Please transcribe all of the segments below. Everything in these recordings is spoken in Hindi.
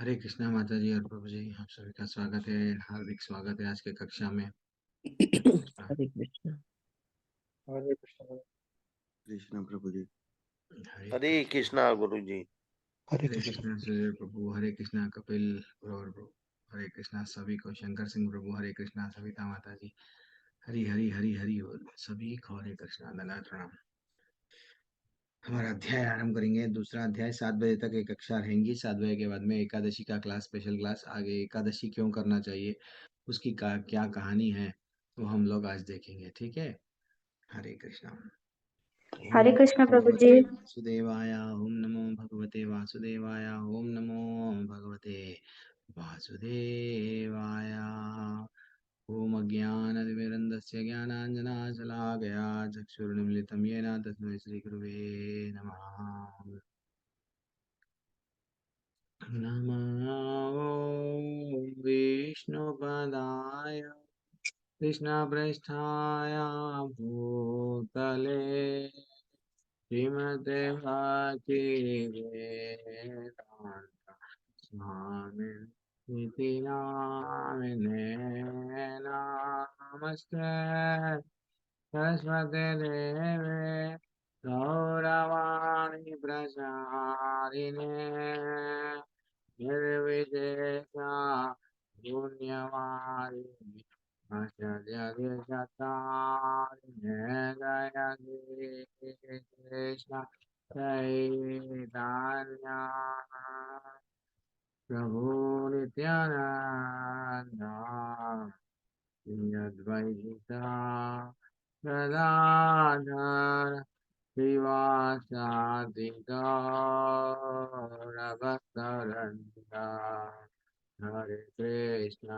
हरे कृष्णा माता जी और प्रभु जी, आप सभी का स्वागत है। हार्दिक स्वागत है आज के कक्षा में। हरे कृष्णा। हरे कृष्णा। हरे कृष्ण। कृष्ण प्रभु जी। हरे हरे कृष्णा गुरु जी। हरे हरे कृष्ण। कृष्णा सूर्य प्रभु, हरे कृष्णा कपिल गौर प्रभु, हरे कृष्णा सभी को, शंकर सिंह प्रभु, हरे कृष्णा सविता माता जी, हरी हरी हरी हरी बोल सभी को हरे कृष्णा, दंडवत प्रणाम। हमारा अध्याय आरंभ करेंगे। दूसरा अध्याय 7 बजे तक एक कक्षा रहेंगी। 7 बजे के बाद में एकादशी का क्लास, स्पेशल क्लास। आगे एकादशी क्यों करना चाहिए, उसकी क्या कहानी है, वो हम लोग आज देखेंगे। ठीक है। हरे कृष्णा। हरे ओम कृष्ण प्रभु जी। भगवते वासुदेवाय, ओम नमो भगवते वासुदेवाय, ओम नमो भगवते वासुदेवाय। ओम अज्ञानतिमिरन्धस्य ज्ञानाञ्जनाशलाकया चक्षुरुन्मिलितं येन तस्मै श्रीगुरुवे नमः। नमो विष्णुपदाय कृष्णप्रेष्ठाय भूतले श्रीमते भागवते वेदांत स्वामिन् इति नामिने नमस्ते सरस्वती देवे गौरवाणी प्रचारिणे निर्विशेषा शून्यवादी आचार्यतारिणे दया कृष्ण चैतन्य प्रभु नित्यानंद श्री अद्वैता गदाधर श्रीवासादि गौरभक्तवृंदा। हरे कृष्ण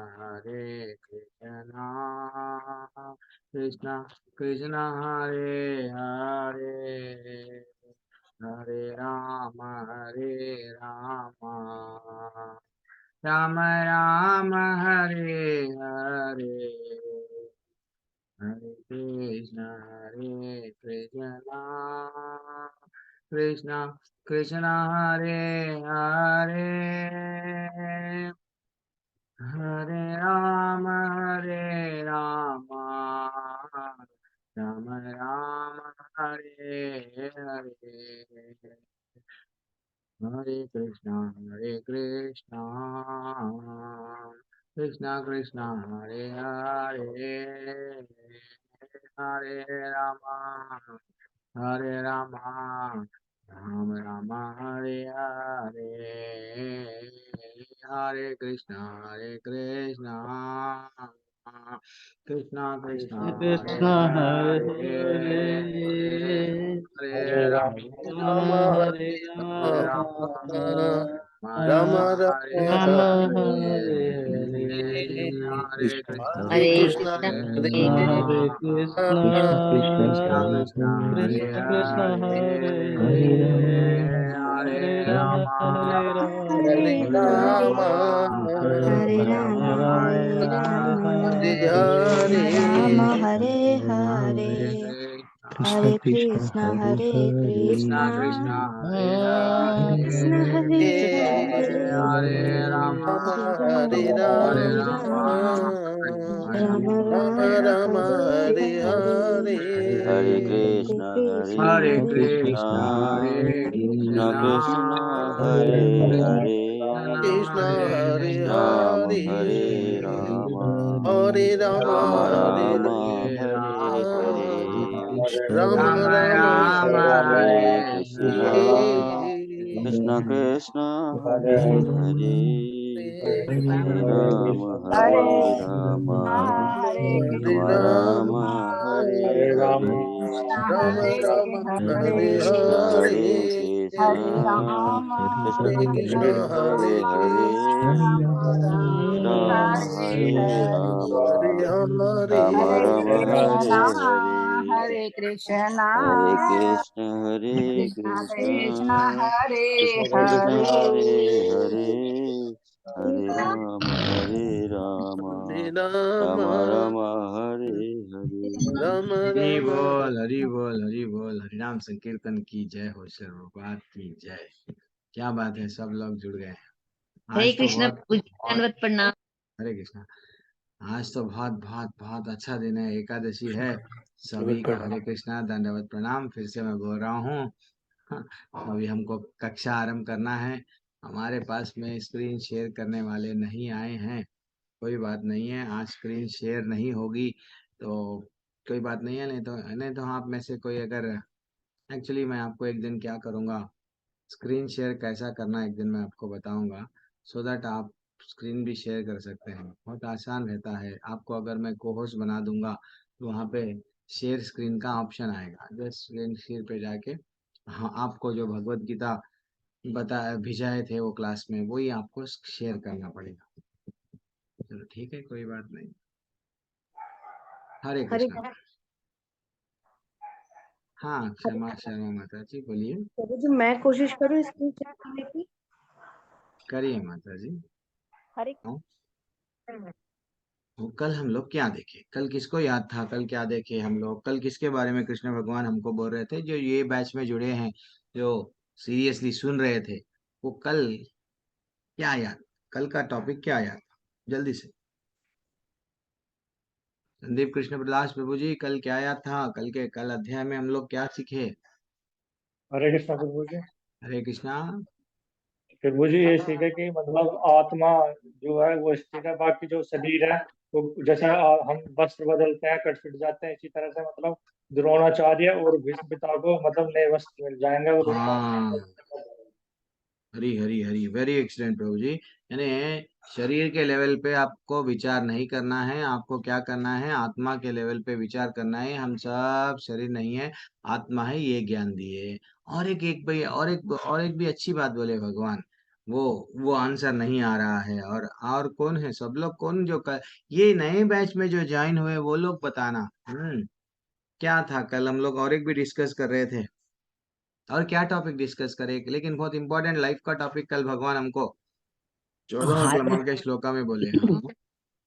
कृष्ण कृष्ण हरे हरे, हरे राम राम राम हरे हरे, हरे कृष्ण कृष्ण कृष्ण हरे हरे, हरे राम राम राम हरे हरे, हरे कृष्णा कृष्णा कृष्णा हरे हरे, हरे राम राम हरे हरे, हरे कृष्णा कृष्णा कृष्णा हरे कृष्ण हरे हरे, हरे, हरे हरे राम राम। राम हरे हरे राम, राम राम हरे राम हरे हरे हरे, हरे कृष्णा हरे हरे कृष्णा कृष्ण हरे हरे कृष्णा कृष्ण, कृष्णा कृष्णा हरे कृष्ण कृष्ण हरे हरे, हरे, हरे हरे राम राम हरे हरे राम, हरे हरे राम राम हरे राम राम हरे राम, हरे राम राम हरे हरे हरे, कृष्ण हरे कृष्ण कृष्ण हरे हरे हरे, कृष्णा कृष्ण कृष्णा हरे कृष्ण हरे, हरे हरे, हरे राम राम राम हरे हरे हरे राम राम राम राम राम राम हरे हरे हरे, हरे हरे कृष्ण कृष्ण हरे हरे कृष्णा हरे कृष्ण कृष्णा कृष्ण हरे हरे राम हरे, कृष्ण हरे राम हरे हरे राम, हरे राम राम हरे राम हरे हरे, राम राम राम राम राम हरे हरे हरे कृष्ण कृष्ण हरे, कृष्ण हरे हरे, हरे राम हरे हरे राम, हरे हरे राम राम राम हरे हरे, राम राम हरे हरे कृष्ण हरे हरे राम कृष्ण हरे कृष्ण हरे हरे हरे, राम हरे राम, हरे हरे राम हरे राम हरे कृष्णा हरे, हरे कृष्णा हरे कृष्ण हरे कृष्णा कृष्ण, कृष्णा हरे कृष्ण कृष्ण हरे, हरे हरे, हरे राम हरे राम राम राम हरे हरे। राम हरि राम बोल हरि बोल हरि बोल, हरिनाम संकीर्तन की जय हो, सर्वपात की जय। क्या बात है, सब लोग जुड़ गए हैं। हरे आज तो कृष्ण बहुत पूज्य बहुत दंडवत प्रणाम। हरे कृष्णा। आज तो बहुत बहुत बहुत अच्छा दिन है, एकादशी है। सभी को हरे कृष्णा, दंडवत प्रणाम। फिर से मैं बोल रहा हूँ। अभी हमको कक्षा आरंभ करना है। हमारे पास में स्क्रीन शेयर करने वाले नहीं आए हैं। कोई बात नहीं है, आज स्क्रीन शेयर नहीं होगी तो कोई बात नहीं है। नहीं तो आप में से कोई अगर, एक्चुअली मैं आपको एक दिन क्या करूँगा, स्क्रीन शेयर कैसा करना एक दिन मैं आपको बताऊंगा, सो दैट आप स्क्रीन भी शेयर कर सकते हैं। बहुत आसान रहता है। आपको अगर मैं को होस्ट बना दूंगा तो वहाँ पे शेयर स्क्रीन का ऑप्शन आएगा। जस्ट स्क्रीन शेयर पे जाके, हाँ, आपको जो भगवत गीता बता भिजाए थे वो क्लास में, वही आपको शेयर करना पड़ेगा। चलो ठीक है, कोई बात नहीं। हरे हरे कृष्णा। हाँ, क्षमा शर्मा माता जी, बोलिए। चलो जो मैं कोशिश करूँ स्क्रीन शेयर करने की। करिए माता जी। हरे हाँ। तो कल हम लोग क्या देखे, कल किसको याद था, कल क्या देखे हम लोग, कल किसके बारे में कृष्ण भगवान हमको बोल रहे थे, जो ये बैच में जुड़े हैं, जो सीरियसली सुन रहे थे, वो कल क्या याद, कल का टॉपिक क्या याद, जल्दी से। संदीप कृष्ण प्रकाश प्रभु जी, कल क्या याद था, कल अध्याय में हम लोग क्या सीखे। हरे कृष्णा प्रभु जी। हरे कृष्णा। प्रभु जी ये सीखे कि मतलब आत्मा जो है वो स्थिर है, बाकी जो शरीर है वो जैसे हम वस्त्र बदलते हैं, कट फिट जाते हैं, इसी तरह से मतलब द्रोणाचार्य और भीष्म पिता को मतलब नए वस्त्र मिल जाएंगे और उनका हाँ, हरी हरी हरी, वेरी एक्सीलेंट प्रभु जी। यानी शरीर के लेवल पे आपको विचार नहीं करना है, आपको क्या करना है, आत्मा के लेवल पे विचार करना है। हम सब शरीर नहीं है, आत्मा है, ये ज्ञान दिए। और एक एक भाई, और एक भी अच्छी बात बोले भगवान। वो आंसर नहीं आ रहा है। और कौन है, सब लोग कौन, ये नए बैच में जो ज्वाइन हुए वो लोग बताना। क्या था कल हम लोग, और एक भी डिस्कस कर रहे थे। और क्या टॉपिक डिस्कस करें, लेकिन बहुत इंपॉर्टेंट लाइफ का टॉपिक कल भगवान हमको 14वें हायर क्रमांक के श्लोका में बोले। हाँ।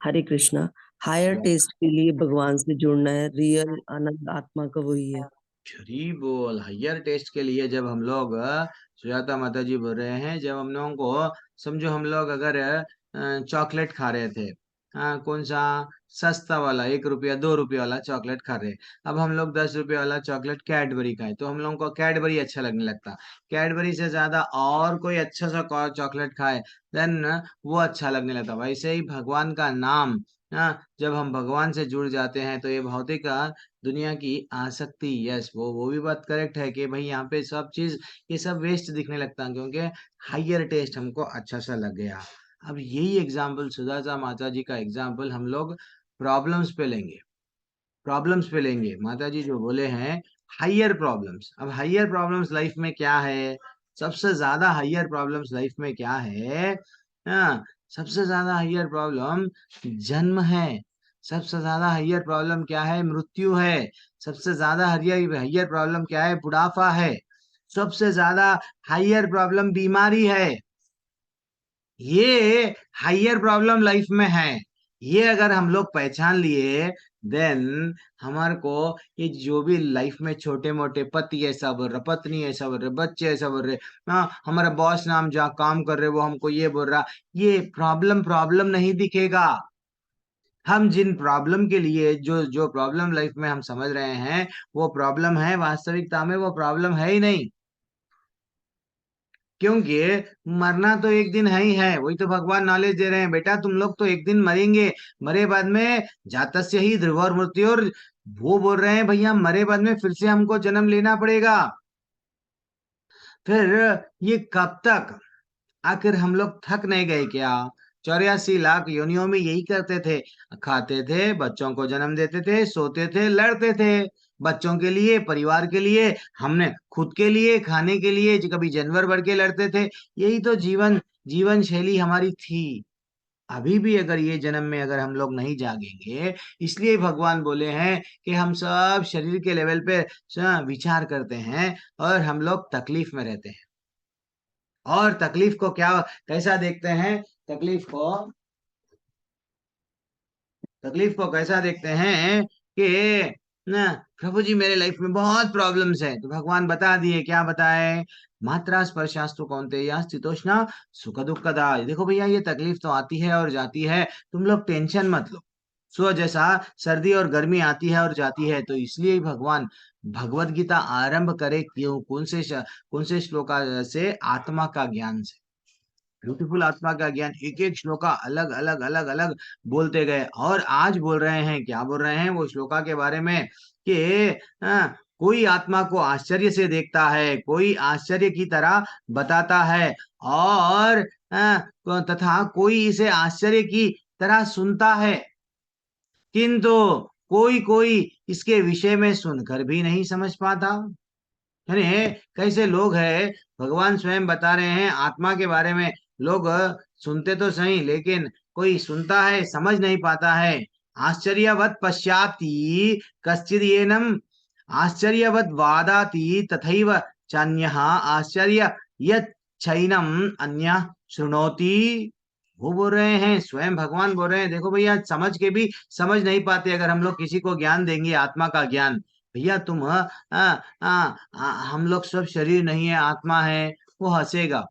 हरे कृष्णा। हायर टेस्ट के लिए भगवान से जुड़ना है, रियल आनंद आत्मा का वही है। हरी बोल। हायर टेस्ट के लिए जब हम लोग, सुजाता माता जी बोल रहे हैं, जब हम लोगों को, समझो हम लोग अगर चॉकलेट खा रहे थे, कौन सा, सस्ता वाला 1 रुपया 2 रुपया वाला चॉकलेट खा रहे। अब हम लोग 10 रुपये वाला चॉकलेट कैडबरी खाए तो हम लोगों को कैडबरी अच्छा लगने लगता। कैडबरी से ज्यादा और कोई अच्छा सा चॉकलेट खाए, देन वो अच्छा लगने लगता। वैसे ही भगवान का नाम, जब हम भगवान से जुड़ जाते हैं तो ये भौतिक दुनिया की आसक्ति, यस, वो भी बात करेक्ट है कि भाई यहाँ पे सब चीज, ये सब वेस्ट दिखने लगता है, क्योंकि हायर टेस्ट हमको अच्छा सा लग गया। अब यही एग्जाम्पल, सुधाजा माता जी का एग्जाम्पल हम लोग प्रॉब्लम्स पे लेंगे। प्रॉब्लम्स पे लेंगे, माता जी जो बोले हैं, हायर प्रॉब्लम्स। अब हायर प्रॉब्लम्स लाइफ में क्या है, सबसे ज्यादा हायर प्रॉब्लम्स लाइफ में क्या है, हाँ, सबसे ज्यादा हायर प्रॉब्लम जन्म है। सबसे ज्यादा हायर प्रॉब्लम क्या है, मृत्यु है। सबसे ज्यादा हायर हायर प्रॉब्लम क्या है, बुढ़ापा है। सबसे ज्यादा हायर प्रॉब्लम बीमारी है। ये हायर प्रॉब्लम लाइफ में है। ये अगर हम लोग पहचान लिए, देन हमारे को ये जो भी लाइफ में छोटे मोटे पति ऐसा बोल रहा, पत्नी ऐसा बोल रहे, बच्चे ऐसा बोल रहे, हाँ, हमारा बॉस नाम जहाँ काम कर रहे वो हमको ये बोल रहा, ये प्रॉब्लम प्रॉब्लम नहीं दिखेगा। हम जिन प्रॉब्लम के लिए, जो जो प्रॉब्लम लाइफ में हम समझ रहे हैं वो प्रॉब्लम है, वास्तविकता में वो प्रॉब्लम है ही नहीं। क्योंकि मरना तो एक दिन है ही है। वही तो भगवान नॉलेज दे रहे हैं, बेटा तुम लोग तो एक दिन मरेंगे, मरे बाद में जातस्य ही ध्रुव और मृत्यु। और वो बोल रहे हैं भैया मरे बाद में फिर से हमको जन्म लेना पड़ेगा। फिर ये कब तक, आखिर हम लोग थक नहीं गए क्या। 84 लाख योनियों में यही करते थे, खाते थे, बच्चों को जन्म देते थे, सोते थे, लड़ते थे, बच्चों के लिए, परिवार के लिए, हमने खुद के लिए, खाने के लिए, कभी जानवर बन के लड़ते थे। यही तो जीवन शैली हमारी थी। अभी भी अगर ये जन्म में अगर हम लोग नहीं जागेंगे, इसलिए भगवान बोले हैं कि हम सब शरीर के लेवल पे विचार करते हैं और हम लोग तकलीफ में रहते हैं। और तकलीफ को क्या, कैसा देखते हैं, तकलीफ को कैसा देखते हैं कि ना प्रभु जी मेरे लाइफ में बहुत प्रॉब्लम्स है, तो भगवान बता दिए, क्या बताए? मात्रा स्पर्शास्तु कौन्तेय स्थितोष्णा सुख दुखदा। देखो भैया, ये तकलीफ तो आती है और जाती है, तुम लोग टेंशन मत लो। सो जैसा सर्दी और गर्मी आती है और जाती है, तो इसलिए ही भगवान भगवत गीता आरंभ करे क्यों? कौन से श्लोका से? आत्मा का ज्ञान से। ब्यूटीफुल आत्मा का ज्ञान, एक एक श्लोका अलग अलग अलग अलग बोलते गए। और आज बोल रहे हैं, क्या बोल रहे हैं वो श्लोका के बारे में? कि कोई आत्मा को आश्चर्य से देखता है, कोई आश्चर्य की तरह बताता है, और तथा कोई इसे आश्चर्य की तरह सुनता है, किंतु कोई कोई इसके विषय में सुनकर भी नहीं समझ पाता। यानी कैसे लोग हैं, भगवान स्वयं बता रहे हैं आत्मा के बारे में। लोग सुनते तो सही, लेकिन कोई सुनता है, समझ नहीं पाता है। आश्चर्यवत पश्याति कश्चिदेनम आश्चर्यवत वादाति तथैव चान्यः आश्चर्य यत् छैनम अन्यः शृणोति। वो बोल रहे हैं, स्वयं भगवान बोल रहे हैं, देखो भैया, समझ के भी समझ नहीं पाते। अगर हम लोग किसी को ज्ञान देंगे, आत्मा का ज्ञान, भैया तुम हम लोग सब शरीर नहीं है, आत्मा है, वो हंसेगा।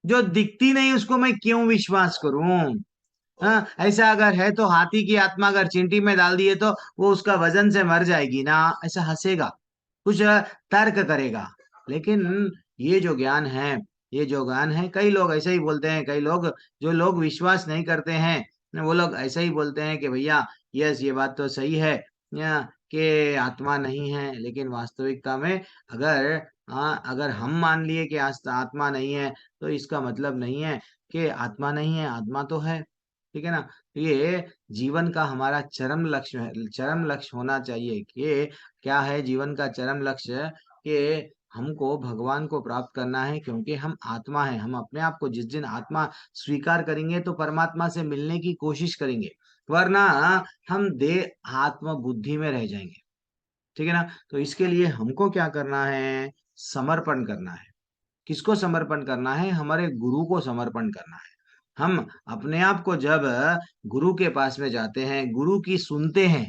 जो दिखती नहीं उसको मैं क्यों विश्वास करूं? ऐसा अगर है तो हाथी की आत्मा अगर चींटी में डाल दिए तो वो उसका वजन से मर जाएगी ना, ऐसा हंसेगा, कुछ तर्क करेगा। लेकिन ये जो ज्ञान है, ये जो ज्ञान है, कई लोग ऐसे ही बोलते हैं, कई लोग जो लोग विश्वास नहीं करते हैं, वो लोग ऐसे ही बोलते हैं कि भैया यस, ये बात तो सही है कि आत्मा नहीं है। लेकिन वास्तविकता में अगर अगर हम मान लिए कि आत्मा नहीं है, तो इसका मतलब नहीं है कि आत्मा नहीं है, आत्मा तो है। ठीक है ना? ये जीवन का हमारा चरम लक्ष्य है, चरम लक्ष्य होना चाहिए कि क्या है जीवन का चरम लक्ष्य? कि हमको भगवान को प्राप्त करना है, क्योंकि हम आत्मा है। हम अपने आप को जिस दिन आत्मा स्वीकार करेंगे तो परमात्मा से मिलने की कोशिश करेंगे, वरना हम देह आत्म बुद्धि में रह जाएंगे। ठीक है ना? तो इसके लिए हमको क्या करना है? समर्पण करना है। किसको समर्पण करना है? हमारे गुरु को समर्पण करना है। हम अपने आप को जब गुरु के पास में जाते हैं, गुरु की सुनते हैं।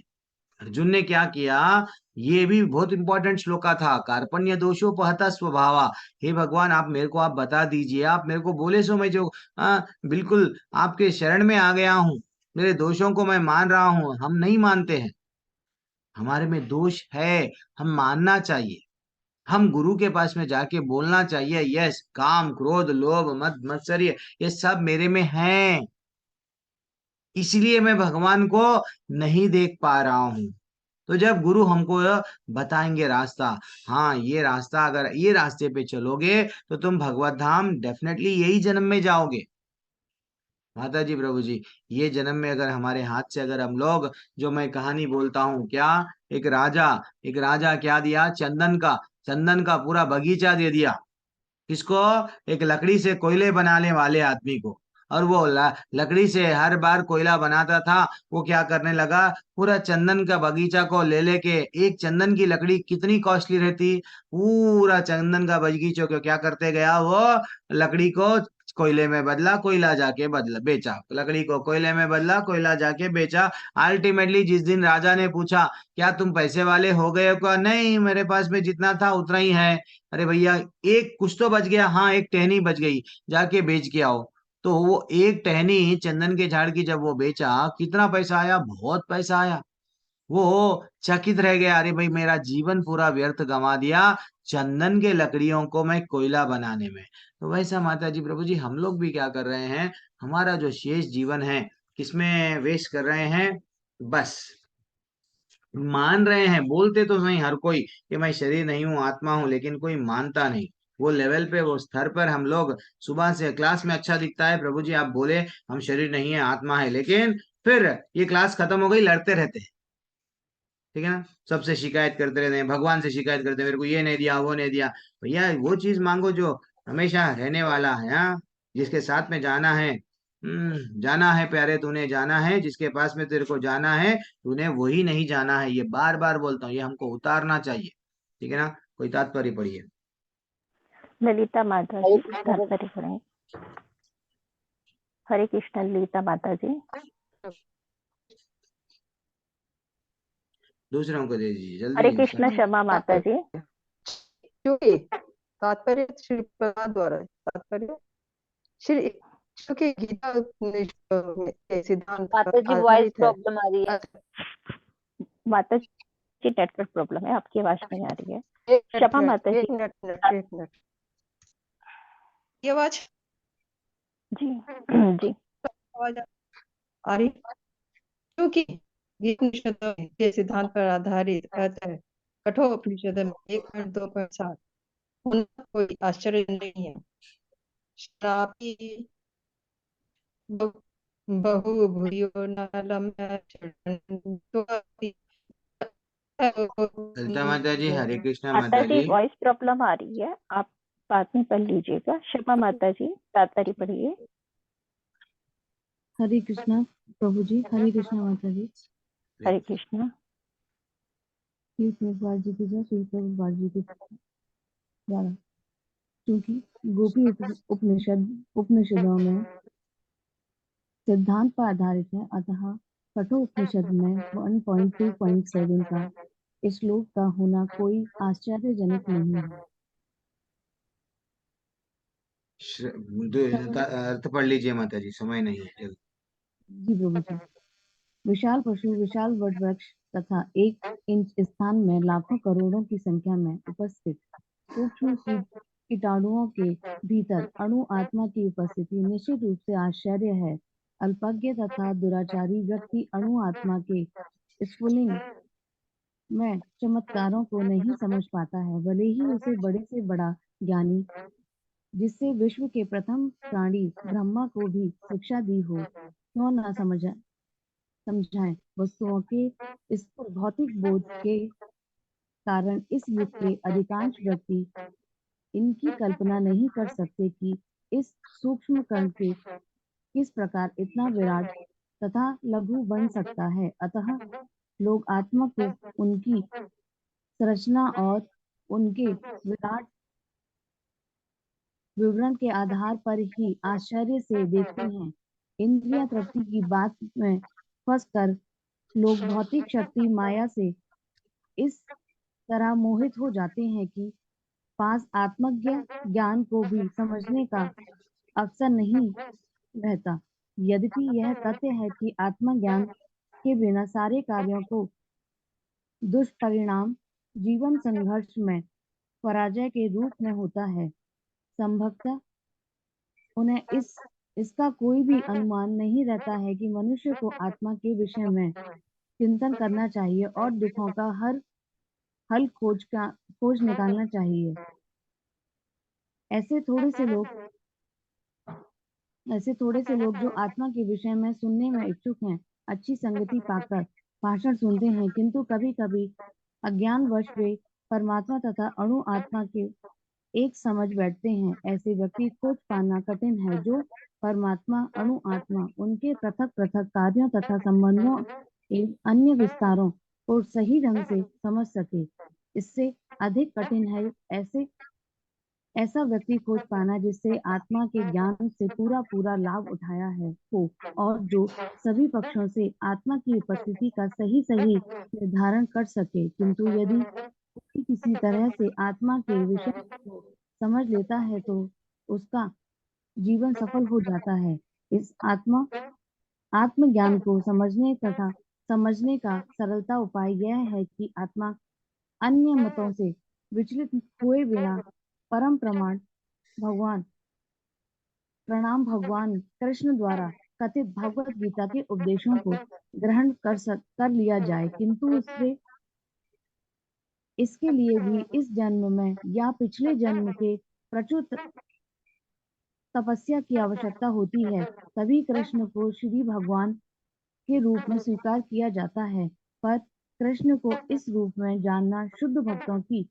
अर्जुन ने क्या किया? ये भी बहुत इंपॉर्टेंट श्लोका था। कार्पण्य दोषोपहता स्वभावा। हे भगवान, आप बता दीजिए, आप मेरे को बोले सो मैं जो बिल्कुल आपके शरण में आ गया हूँ। मेरे दोषों को मैं मान रहा हूँ। हम नहीं मानते हैं, हमारे में दोष है, हम मानना चाहिए। हम गुरु के पास में जाके बोलना चाहिए, यस, काम क्रोध लोभ मद मत्सर्य ये सब मेरे में है, इसलिए मैं भगवान को नहीं देख पा रहा हूं। तो जब गुरु हमको बताएंगे रास्ता, हाँ ये रास्ता, अगर ये रास्ते पे चलोगे तो तुम भगवत धाम डेफिनेटली यही जन्म में जाओगे। माता जी, प्रभु जी, ये जन्म में अगर हमारे हाथ से, अगर हम लोग, जो मैं कहानी बोलता हूँ, क्या एक राजा क्या दिया? चंदन का पूरा बगीचा दे दिया। किसको? एक लकड़ी से कोयले बनाने वाले आदमी को। और वो लकड़ी से हर बार कोयला बनाता था, वो क्या करने लगा? पूरा चंदन का बगीचा को ले लेके, एक चंदन की लकड़ी कितनी कॉस्टली रहती, पूरा चंदन का बगीचा को क्या करते गया वो? लकड़ी को कोयले में बदला, कोयला जाके बदला बेचा, लकड़ी को कोयले में बदला, कोयला जाके बेचा। अल्टीमेटली जिस दिन राजा ने पूछा, क्या तुम पैसे वाले हो गए हो? क्या? नहीं, मेरे पास में जितना था उतना ही है। अरे भैया, एक कुछ तो बच गया, हाँ एक टहनी बच गई, जाके बेच के आओ। तो वो एक टहनी चंदन के झाड़ की जब वो बेचा, कितना पैसा आया? बहुत पैसा आया। वो चकित रह गया, अरे भाई मेरा जीवन पूरा व्यर्थ गंवा दिया चंदन के लकड़ियों को मैं कोयला बनाने में। तो वैसा माता जी, प्रभु जी, हम लोग भी क्या कर रहे हैं? हमारा जो शेष जीवन है, किसमें वेस्ट कर रहे हैं? बस मान रहे हैं, बोलते तो नहीं हर कोई कि मैं शरीर नहीं हूँ, आत्मा हूँ, लेकिन कोई मानता नहीं। वो लेवल पे, वो स्तर पर हम लोग, सुबह से क्लास में अच्छा दिखता है, प्रभु जी आप बोले हम शरीर नहीं है, आत्मा है, लेकिन फिर ये क्लास खत्म हो गई, लड़ते रहते हैं। ठीक है ना? सबसे शिकायत करते रहते हैं, भगवान से शिकायत करते हैं, मेरे को ये नहीं दिया, वो नहीं दिया। भैया वो चीज मांगो जो हमेशा रहने वाला है, हाँ, जिसके साथ में जाना है। जाना है प्यारे, तूने जाना है, जिसके पास में तेरे को जाना है, तूने वही नहीं जाना है। ये बार बार बोलता हूँ, ये हमको उतारना चाहिए। ठीक है ना? कोई तात्पर्य पढ़िए। ललिता माता जी तात्पर्य पढ़ें। हरे कृष्ण ललिता माता जी। दूसरों को दे दीजिए हरे जल्दी। कृष्ण क्षमा माता जी। क्योंकि तात्पर्य श्री प्रभुपाद द्वारा तात्पर्य श्री क्योंकि गीता के सिद्धांत पर माता जी वॉइस आधारित है। प्रॉब्लम आ रही है। माता जी नेटवर्क प्रॉब्लम है, आपकी आवाज नहीं आ रही है। क्षमा माता जी। एक मिनट ये आवाज जी जी आवाज आ रही, क्योंकि गीता के सिद्धांत पर आधारित अतः कठोपनिषद में 1.2.7 होना कोई आश्चर्य नहीं है। श्रापी बहु भूयो नलम ललिता माता जी, हरे कृष्णा माता माता जी जी। वॉइस प्रॉब्लम आ रही है, आप बाद में पढ़ लीजिएगा। क्षमा माता जी, तात्पर्य पढ़िए। हरे कृष्णा प्रभु जी, हरे कृष्णा माता जी। हरे कृष्णा। श्री प्रभुपाद जी की जय, श्री प्रभुपाद जी के द्वारा। क्योंकि गोपी उपनिषदों में सिद्धांत पर आधारित है, अतः कठोपनिषद में 1.2.7 का श्लोक का होना कोई आश्चर्यजनक नहीं है। अर्थ पढ़ लीजिए माता जी, समय नहीं है, जल्दी। जी प्रभु जी। विशाल पशु, विशाल वट वृक्ष तथा 1 इंच स्थान में लाखों करोड़ों की संख्या में उपस्थित सूक्ष्म कीटाणुओं के भीतर अणु आत्मा की उपस्थिति निश्चित रूप से आश्चर्य है। अल्पज्ञ तथा दुराचारी व्यक्ति अणु आत्मा के स्फुलिंग में चमत्कारों को नहीं समझ पाता है, भले ही उसे बड़े से बड़ा ज्ञानी जिससे विश्व के प्रथम प्राणी ब्रह्मा को भी शिक्षा दी हो, क्यों ना समझाएं। वस्तुओं के इस भौतिक बोध के कारण इस युग के अधिकांश व्यक्ति इनकी कल्पना नहीं कर सकते कि इस सूक्ष्म कण के किस प्रकार इतना विराट तथा लघु बन सकता है। अतः लोग आत्मा को उनकी संरचना और उनके विराट विवरण के आधार पर ही आश्चर्य से देखते हैं। इंद्रिय तृप्ति की बात में फंसकर लोग भौतिक शक्ति माया से इस तरह मोहित हो जाते हैं कि पास आत्मज्ञ ज्ञान को भी समझने का अवसर नहीं रहता। यद्यपि यह तथ्य है कि आत्मज्ञान के बिना सारे कार्यों को दुष्परिणाम जीवन संघर्ष में पराजय के रूप में होता है। संभवतः उन्हें इसका कोई भी अनुमान नहीं रहता है कि मनुष्य को आत्मा के विषय में चिंतन करना चाहिए और दुखों का हल खोज निकालना चाहिए। ऐसे थोड़े से लोग जो आत्मा के विषय में सुनने में इच्छुक हैं, अच्छी संगति पाकर भाषण सुनते हैं, किंतु कभी-कभी अज्ञानवश वे परमात्मा तथा अणु आत्मा के एक समझ बैठते हैं। ऐसे व्यक्ति खोज पाना कठिन है जो परमात्मा, अणु आत्मा, उनके पृथक कार्यों तथा संबंधों एवं अन्य विस्तारों को सही ढंग से समझ सके। इससे अधिक कठिन है ऐसा व्यक्ति खोज पाना जिससे आत्मा के ज्ञान से पूरा लाभ उठाया हो और जो सभी पक्षों से आत्मा की उपस्थिति का सही निर्धारण कर सके। किंतु यदि कोई किसी तरह से आत्मा के विषय को समझ लेता है तो उसका जीवन सफल हो जाता है। इस आत्मज्ञान को समझने का सरलता उपाय यह है कि आत्मा अन्य मतों से विचलित हुए बिना परम भगवान कृष्ण द्वारा कथित भगवत गीता के उपदेशों को ग्रहण कर लिया जाए। किंतु इसके लिए भी इस जन्म में या पिछले जन्म के प्रचुर तपस्या की आवश्यकता होती है, तभी कृष्ण को श्री भगवान के रूप में स्वीकार किया जाता है। पर कृष्ण को इस रूप में जानना शुद्ध भक्तों की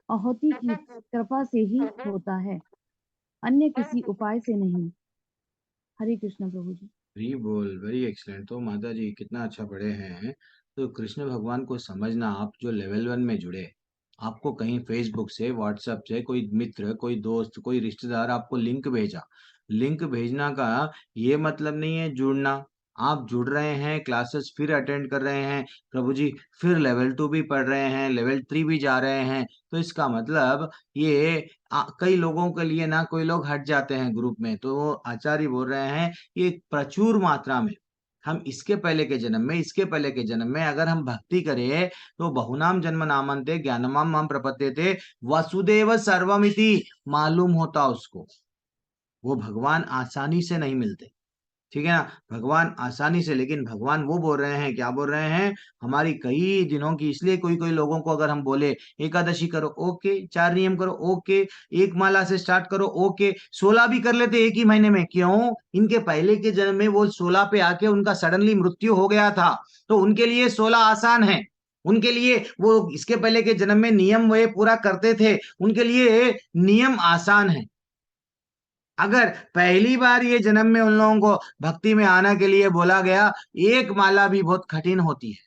आहुति की कृपा से ही होता है, अन्य किसी उपाय से नहीं। हरे कृष्ण प्रभु जी। हरी बोल, वेरी एक्सलेंट। तो माता जी कितना अच्छा पढ़े हैं। तो कृष्ण भगवान को समझना, आप जो लेवल 1 में जुड़े, आपको कहीं फेसबुक से, व्हाट्सएप से कोई मित्र, कोई दोस्त, कोई रिश्तेदार आपको लिंक भेजा। लिंक भेजना का ये मतलब नहीं है जुड़ना, आप जुड़ रहे हैं, क्लासेस फिर अटेंड कर रहे हैं प्रभु जी, फिर लेवल 2 भी पढ़ रहे हैं, लेवल 3 भी जा रहे हैं, तो इसका मतलब ये कई लोगों के लिए ना, कोई लोग हट जाते हैं ग्रुप में, तो आचार्य बोल रहे हैं ये प्रचुर मात्रा में हम इसके पहले के जन्म में, इसके पहले के जन्म में अगर हम भक्ति करें तो बहुनाम जन्म नामन्ते ज्ञानमाम माम प्रपद्यते वसुदेव सर्वमिति मालूम होता उसको। वो भगवान आसानी से नहीं मिलते, ठीक है ना, भगवान आसानी से, लेकिन भगवान वो बोल रहे हैं, क्या बोल रहे हैं, हमारी कई दिनों की, इसलिए कोई कोई लोगों को अगर हम बोले एकादशी करो, ओके, 4 नियम करो, ओके, एक माला से स्टार्ट करो, ओके, 16 भी कर लेते एक ही महीने में, क्यों, इनके पहले के जन्म में वो 16 पे आके उनका सडनली मृत्यु हो गया था, तो उनके लिए 16 आसान है, उनके लिए वो इसके पहले के जन्म में नियम वे पूरा करते थे, उनके लिए नियम आसान है। अगर पहली बार ये जन्म में उन लोगों को भक्ति में आने के लिए बोला गया, एक माला भी बहुत कठिन होती है।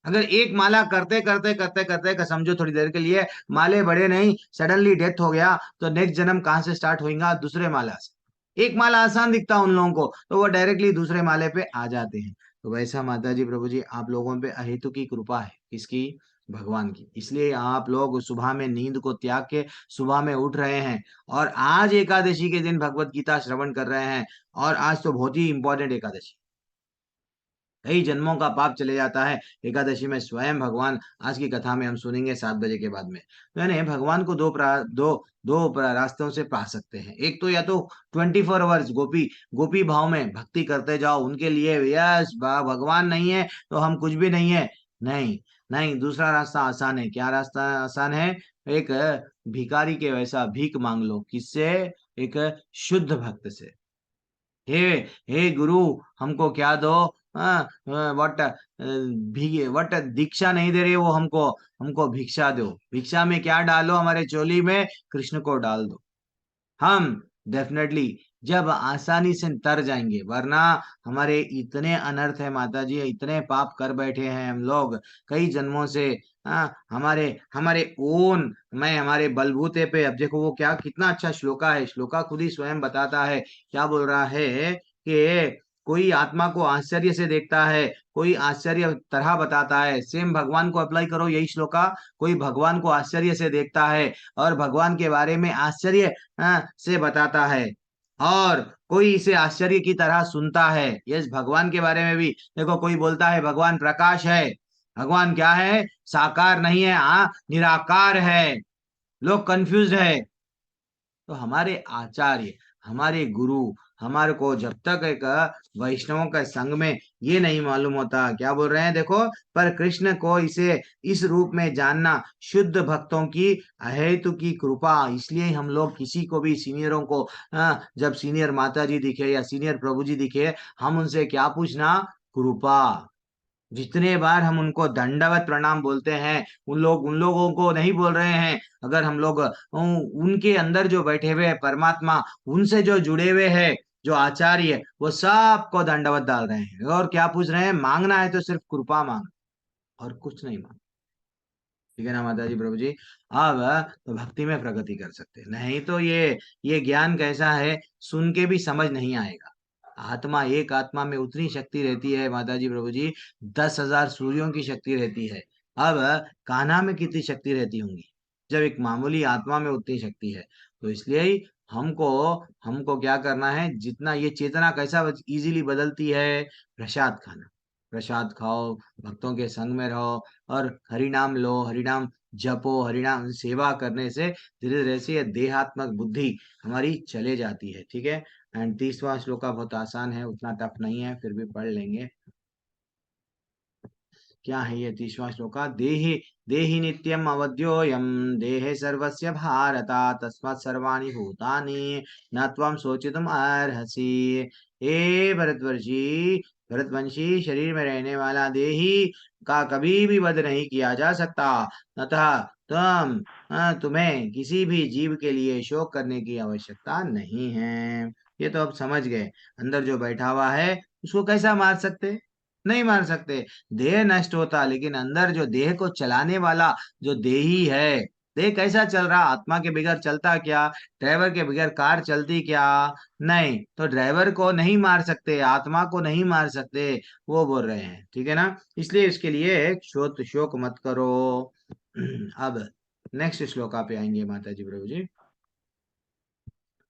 अगर एक माला करते करते करते करते समझो थोड़ी देर के लिए माले बड़े नहीं, सडनली डेथ हो गया, तो नेक्स्ट जन्म कहां से स्टार्ट होगा, दूसरे माला से। एक माला आसान दिखता उन लोगों को, तो वो डायरेक्टली दूसरे माले पे आ जाते हैं। तो वैसा माता जी प्रभु जी आप लोगों पे अहेतु की कृपा है, किसकी, भगवान की, इसलिए आप लोग सुबह में नींद को त्याग के सुबह में उठ रहे हैं, और आज एकादशी के दिन भगवत गीता श्रवण कर रहे हैं, और आज तो बहुत ही इंपॉर्टेंट एकादशी, कई जन्मों का पाप चले जाता है एकादशी में, स्वयं भगवान आज की कथा में हम सुनेंगे 7 बजे के बाद में। तो यानी भगवान को दो रास्तों से पा सकते हैं, एक तो या तो 24 आवर्स गोपी भाव में भक्ति करते जाओ उनके लिए, यस भगवान नहीं है तो हम कुछ भी नहीं है, नहीं नहीं, दूसरा रास्ता आसान है। क्या रास्ता आसान है, एक भिखारी के वैसा भीख मांग लो, किससे, एक शुद्ध भक्त से, हे हे गुरु हमको क्या दो, वट वट दीक्षा नहीं दे रहे वो हमको, हमको भिक्षा दो, भिक्षा में क्या डालो, हमारे चोली में कृष्ण को डाल दो, हम डेफिनेटली जब आसानी से तर जाएंगे, वरना हमारे इतने अनर्थ है माता जी, इतने पाप कर बैठे हैं हम लोग कई जन्मों से, हमारे हमारे ओन मैं हमारे बलबूते पे, अब देखो वो क्या कितना अच्छा श्लोका है, श्लोका खुद ही स्वयं बताता है, क्या बोल रहा है कि कोई आत्मा को आश्चर्य से देखता है, कोई आश्चर्य तरह बताता है, सेम भगवान को अप्लाई करो यही श्लोका, कोई भगवान को आश्चर्य से देखता है और भगवान के बारे में आश्चर्य से बताता है, और कोई इसे आश्चर्य की तरह सुनता है। यस, भगवान के बारे में भी देखो, कोई बोलता है भगवान प्रकाश है, भगवान क्या है, साकार नहीं है, निराकार है, लोग कंफ्यूज है। तो हमारे आचार्य, हमारे गुरु हमारे को जब तक एक वैष्णवों के संग में ये नहीं मालूम होता, क्या बोल रहे हैं देखो, पर कृष्ण को इसे इस रूप में जानना शुद्ध भक्तों की अहेतु की कृपा, इसलिए हम लोग किसी को भी सीनियरों को जब सीनियर माता जी दिखे या सीनियर प्रभु जी दिखे, हम उनसे क्या पूछना, कृपा, जितने बार हम उनको दंडवत प्रणाम बोलते हैं, उन लोगों को नहीं बोल रहे हैं, अगर हम लोग उनके अंदर जो बैठे हुए परमात्मा, उनसे जो जुड़े हुए हैं जो आचार्य, वो सबको दंडवत डाल रहे हैं, और क्या पूछ रहे हैं, मांगना है तो सिर्फ कृपा मांग, और कुछ नहीं मांग, ठीक है ना माता जी प्रभु जी। अब तो भक्ति में प्रगति कर सकते हैं, नहीं तो ये ज्ञान कैसा है, सुन के भी समझ नहीं आएगा। आत्मा, एक आत्मा में उतनी शक्ति रहती है माता जी प्रभु जी, 10,000 सूर्यों की शक्ति रहती है। अब कान्हा में कितनी शक्ति रहती होंगी, जब एक मामूली आत्मा में उतनी शक्ति है। तो इसलिए ही हमको हमको क्या करना है, जितना ये चेतना कैसा इजीली बदलती है, प्रसाद खाना, प्रसाद खाओ, भक्तों के संग में रहो, और हरि नाम लो, हरि नाम जपो, हरि नाम सेवा करने से धीरे धीरे से ये देहात्मक बुद्धि हमारी चले जाती है, ठीक है। एंड 30वां श्लोका बहुत आसान है, उतना टफ नहीं है, फिर भी पढ़ लेंगे। क्या है ये 30वां श्लोका, देहि देहि नित्यम अवध्योयम देहे सर्वस्य भारता तस्मात् सर्वाणि भूतानि न त्वं शोचितुम अर्हसि। हे भरतवंशी, शरीर में रहने वाला देही का कभी भी वध नहीं किया जा सकता, अतः तुम्हें किसी भी जीव के लिए शोक करने की आवश्यकता नहीं है। ये तो अब समझ गए, अंदर जो बैठा हुआ है उसको कैसा मार सकते, नहीं मार सकते, देह नष्ट होता, लेकिन अंदर जो देह को चलाने वाला जो देही है, देख कैसा चल रहा, आत्मा के बगैर चलता क्या, ड्राइवर के बगैर कार चलती क्या, नहीं तो ड्राइवर को नहीं मार सकते, आत्मा को नहीं मार सकते, वो बोल रहे हैं, ठीक है ना। इसलिए इसके लिए शोक मत करो। अब नेक्स्ट श्लोका पे आएंगे माता जी प्रभु जी,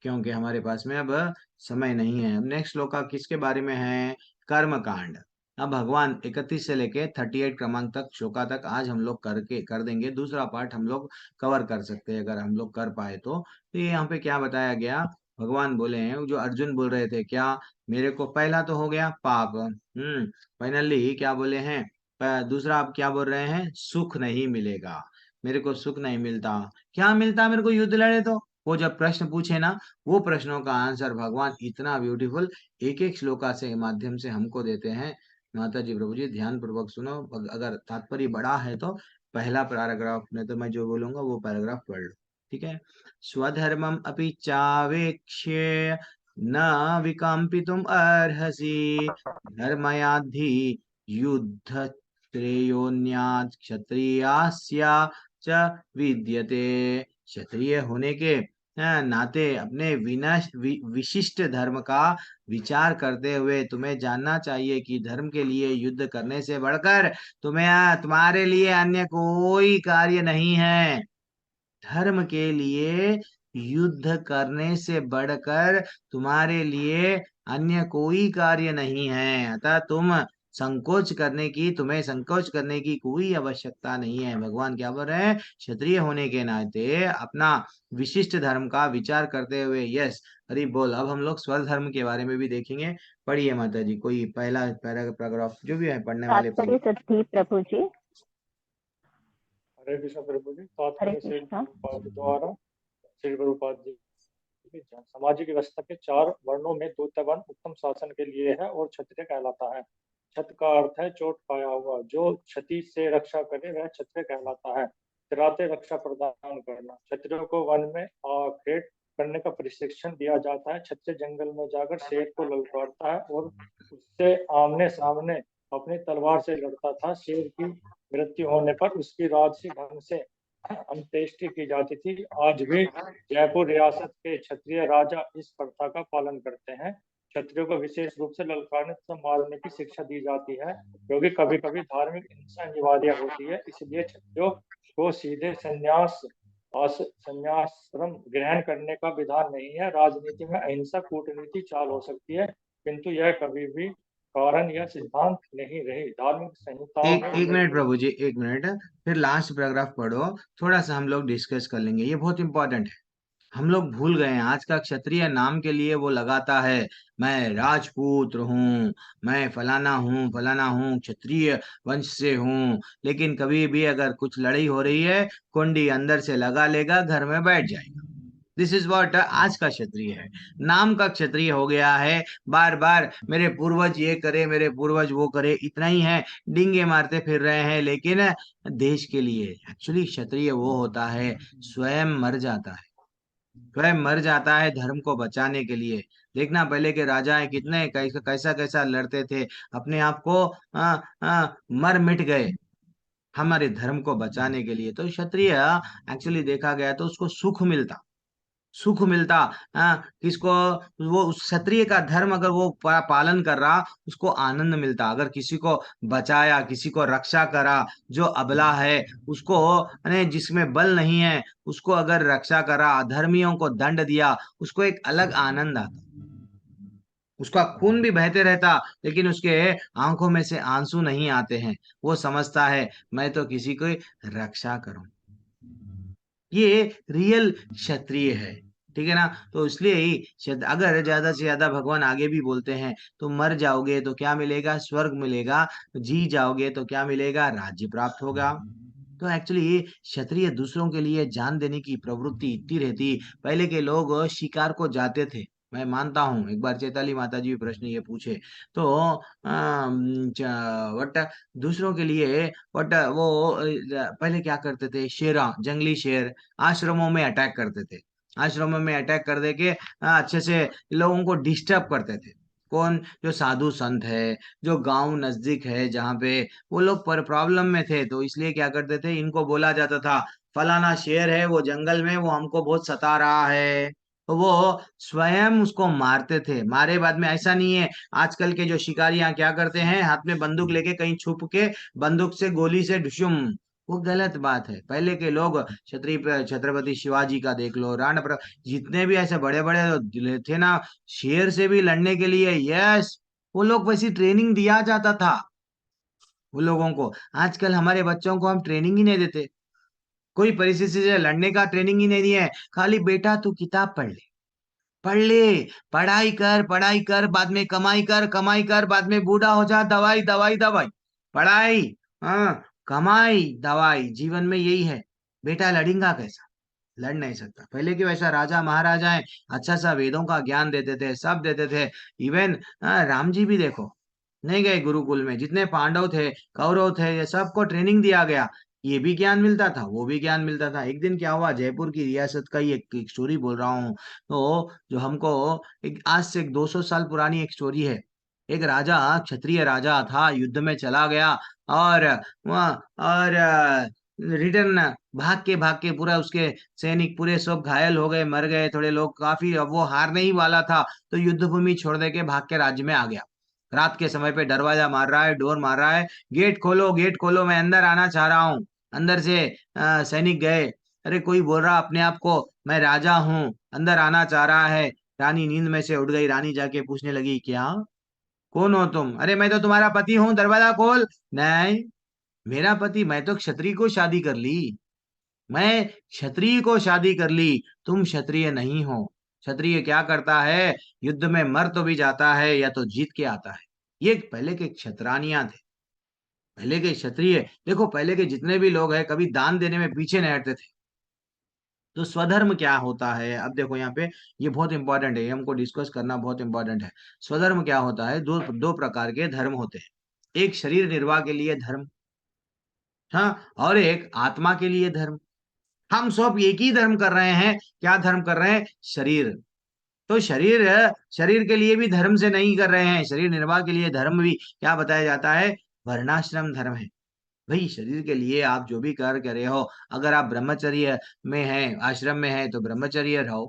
क्योंकि हमारे पास में अब समय नहीं है। अब नेक्स्ट श्लोका किसके बारे में है, कर्म कांड। अब भगवान 31 से लेके 38 क्रमांक तक श्लोका तक आज हम लोग कर देंगे। दूसरा पार्ट हम लोग कवर कर सकते हैं अगर हम लोग कर पाए तो ये यहाँ पे क्या बताया गया, भगवान बोले हैं, जो अर्जुन बोल रहे थे क्या, मेरे को पहला तो हो गया पाप, फाइनली क्या बोले हैं, दूसरा आप क्या बोल रहे हैं, सुख नहीं मिलेगा, मेरे को सुख नहीं मिलता, क्या मिलता मेरे को, युद्ध लड़े तो। वो जब प्रश्न पूछे ना, वो प्रश्नों का आंसर भगवान इतना ब्यूटीफुल एक एक श्लोका से माध्यम से हमको देते हैं। माता जी प्रभु जी ध्यान पूर्वक सुनो, अगर तात्पर्य बड़ा है तो पहला पैराग्राफ में तो मैं जो बोलूंगा वो पैराग्राफ पढ़ लो, ठीक है। स्वधर्मम अपि चावेक्ष्य न विकम्पितुम अर्हसि, धर्मयाद्धि युद्ध श्रेयोन्यात् क्षत्रियास्य च विद्यते। क्षत्रिय होने के नाते अपने विशिष्ट धर्म का विचार करते हुए तुम्हें जानना चाहिए कि धर्म के लिए युद्ध करने से बढ़कर तुम्हारे लिए अन्य कोई कार्य नहीं है। धर्म के लिए युद्ध करने से बढ़कर तुम्हारे लिए अन्य कोई कार्य नहीं है, अतः तुम्हें संकोच करने की कोई आवश्यकता नहीं है। भगवान क्या बोल रहे हैं, क्षत्रिय होने के नाते अपना विशिष्ट धर्म का विचार करते हुए, यस हरि बोल। अब हम लोग स्वधर्म के बारे में भी देखेंगे। पढ़िए माता जी, कोई पहला पैराग्राफ जो भी है पढ़ने वाले तात्पर्य सिद्धि प्रभु जी। हरे कृष्ण प्रभु जी। हरे तात्पर्य से कृष्ण। द्वारा श्री प्रभुपाद जी, सामाजिक व्यवस्था के 4 वर्णों में द्वितीय वर्ण उत्तम शासन के लिए है और क्षत्रिय कहलाता है। छत का अर्थ है चोट पाया हुआ, जो क्षति से रक्षा करे वह क्षत्रिय कहलाता है। चिराते रक्षा प्रदान करना, क्षत्रियों को वन में खेत करने का प्रशिक्षण दिया जाता है। क्षत्रिय जंगल में जाकर शेर को ललकारता है और उससे आमने सामने अपनी तलवार से लड़ता था। शेर की मृत्यु होने पर उसकी राजसी ढंग से अंत्येष्टि की जाती थी। आज भी जयपुर रियासत के क्षत्रिय राजा इस प्रथा का पालन करते हैं। क्षत्रियों को विशेष रूप से ललकारने तथा मारने की शिक्षा दी जाती है, क्योंकि कभी कभी धार्मिक हिंसा अनिवार्य होती है। इसलिए क्षत्रियों को सीधे संन्यासाश्रम ग्रहण करने का विधान नहीं है। राजनीति में अहिंसा कूटनीति चाल हो सकती है, किंतु यह कभी भी कारण या सिद्धांत नहीं रही। धार्मिक संहिताओं एक मिनट प्रभु जी, एक मिनट, फिर लास्ट पैराग्राफ पढ़ो, थोड़ा सा हम लोग डिस्कस कर लेंगे, ये बहुत इंपॉर्टेंट है। हम लोग भूल गए हैं, आज का क्षत्रिय नाम के लिए वो लगाता है, मैं राजपूत हूँ, मैं फलाना हूँ, क्षत्रिय वंश से हूँ, लेकिन कभी भी अगर कुछ लड़ाई हो रही है, कुंडी अंदर से लगा लेगा, घर में बैठ जाएगा। दिस इज व्हाट आज का क्षत्रिय है, नाम का क्षत्रिय हो गया है। बार बार मेरे पूर्वज ये करे, मेरे पूर्वज वो करे, इतना ही है, डींगे मारते फिर रहे हैं, लेकिन देश के लिए एक्चुअली क्षत्रिय वो होता है स्वयं मर जाता है, स्वयं मर जाता है धर्म को बचाने के लिए। देखना पहले के राजाएं कितने कैसा कैसा लड़ते थे, अपने आप को मर मिट गए हमारे धर्म को बचाने के लिए। तो क्षत्रिय एक्चुअली देखा गया तो उसको सुख मिलता किसको, वो उस क्षत्रिय का धर्म अगर वो पालन कर रहा, उसको आनंद मिलता। अगर किसी को बचाया, किसी को रक्षा करा, जो अबला है उसको, जिसमें बल नहीं है उसको अगर रक्षा करा, अधर्मियों को दंड दिया, उसको एक अलग आनंद आता, उसका खून भी बहते रहता, लेकिन उसके आंखों में से आंसू नहीं आते हैं। वो समझता है मैं तो किसी को रक्षा करूं, ये रियल क्षत्रिय है, ठीक है ना। तो इसलिए ही अगर ज्यादा से ज्यादा भगवान आगे भी बोलते हैं, तो मर जाओगे तो क्या मिलेगा, स्वर्ग मिलेगा, जी जाओगे तो क्या मिलेगा, राज्य प्राप्त होगा। तो एक्चुअली क्षत्रिय दूसरों के लिए जान देने की प्रवृत्ति इतनी रहती। पहले के लोग शिकार को जाते थे, मैं मानता हूँ, एक बार चैताली माता जी भी प्रश्न ये पूछे तो वट दूसरों के लिए वट वो पहले क्या करते थे, जंगली शेर आश्रमों में अटैक करते थे, आश्रमों में अटैक कर दे के अच्छे से लोगों को डिस्टर्ब करते थे। कौन? जो साधु संत है, जो गांव नजदीक है, जहाँ पे वो लोग पर प्रॉब्लम में थे, तो इसलिए क्या करते थे, इनको बोला जाता था फलाना शेर है वो जंगल में, वो हमको बहुत सता रहा है, तो वो स्वयं उसको मारते थे। मारे बाद में ऐसा नहीं है, आजकल के जो शिकारियां क्या करते हैं, हाथ में बंदूक लेके कहीं छुप के बंदूक से गोली से ढुशुम, वो गलत बात है। पहले के लोग छत्रपति शिवाजी का देख लो, राणा प्रताप, जितने भी ऐसे बड़े बड़े थे ना, शेर से भी लड़ने के लिए, यस, वो लोग वैसी ट्रेनिंग दिया जाता था वो लोगों को। आजकल हमारे बच्चों को हम ट्रेनिंग ही नहीं देते, कोई परिस्थिति से लड़ने का ट्रेनिंग ही नहीं दिया है। खाली बेटा तू किताब पढ़ ले, पढ़ ले, पढ़ाई कर, पढ़ाई कर, बाद में कमाई कर, कमाई कर, बाद में बूढ़ा हो जा, दवाई दवाई दवाई, पढ़ाई, हाँ, कमाई, दवाई, जीवन में यही है। बेटा लड़ेगा कैसा? लड़ नहीं सकता। पहले के वैसा राजा महाराजाएं अच्छा सा वेदों का ज्ञान देते थे, सब देते थे। इवन राम जी भी देखो, नहीं गए गुरुकुल में, जितने पांडव थे, कौरव थे, ये सबको ट्रेनिंग दिया गया, ये भी ज्ञान मिलता था, वो भी ज्ञान मिलता था। एक दिन क्या हुआ, जयपुर की रियासत का ही एक स्टोरी बोल रहा हूँ, तो जो हमको एक आज से 200 साल पुरानी एक स्टोरी है। एक राजा, क्षत्रिय राजा था, युद्ध में चला गया, और वहाँ और रिटर्न भाग के पूरा उसके सैनिक पूरे सब घायल हो गए, मर गए थोड़े लोग काफी, अब वो हारने ही वाला था, तो युद्ध भूमि छोड़ दे के भाग के राज्य में आ गया। रात के समय पे दरवाजा मार रहा है, डोर मार रहा है, गेट खोलो, गेट खोलो, मैं अंदर आना चाह रहा हूँ। अंदर से सैनिक गए, अरे कोई बोल रहा अपने आप को मैं राजा हूँ, अंदर आना चाह रहा है। रानी नींद में से उठ गई, रानी जाके पूछने लगी, क्या, कौन हो तुम? अरे मैं तो तुम्हारा पति हूँ, दरवाजा खोल। नहीं, मेरा पति? मैं तो क्षत्रिय को शादी कर ली, मैं क्षत्रिय को शादी कर ली, तुम क्षत्रिय नहीं हो। क्षत्रिय क्या करता है, युद्ध में मर तो भी जाता है या तो जीत के आता है। ये पहले के क्षत्रानियां थे, पहले के क्षत्रिय। देखो पहले के जितने भी लोग हैं, कभी दान देने में पीछे नहीं हटते थे। तो स्वधर्म क्या होता है, अब देखो यहाँ पे, ये बहुत इंपॉर्टेंट है, ये हमको डिस्कस करना बहुत इंपॉर्टेंट है। स्वधर्म क्या होता है, दो दो प्रकार के धर्म होते हैं। एक शरीर निर्वाह के लिए धर्म, हाँ, और एक आत्मा के लिए धर्म। हम सब एक ही धर्म कर रहे हैं, क्या धर्म कर रहे हैं? शरीर। तो शरीर, शरीर के लिए भी धर्म से नहीं कर रहे हैं, शरीर निर्वाह के लिए धर्म भी क्या बताया जाता है? वर्णाश्रम धर्म है। भाई शरीर के लिए आप जो भी कर रहे हो, अगर आप ब्रह्मचर्य में हैं, आश्रम में हैं, तो ब्रह्मचर्य रहो,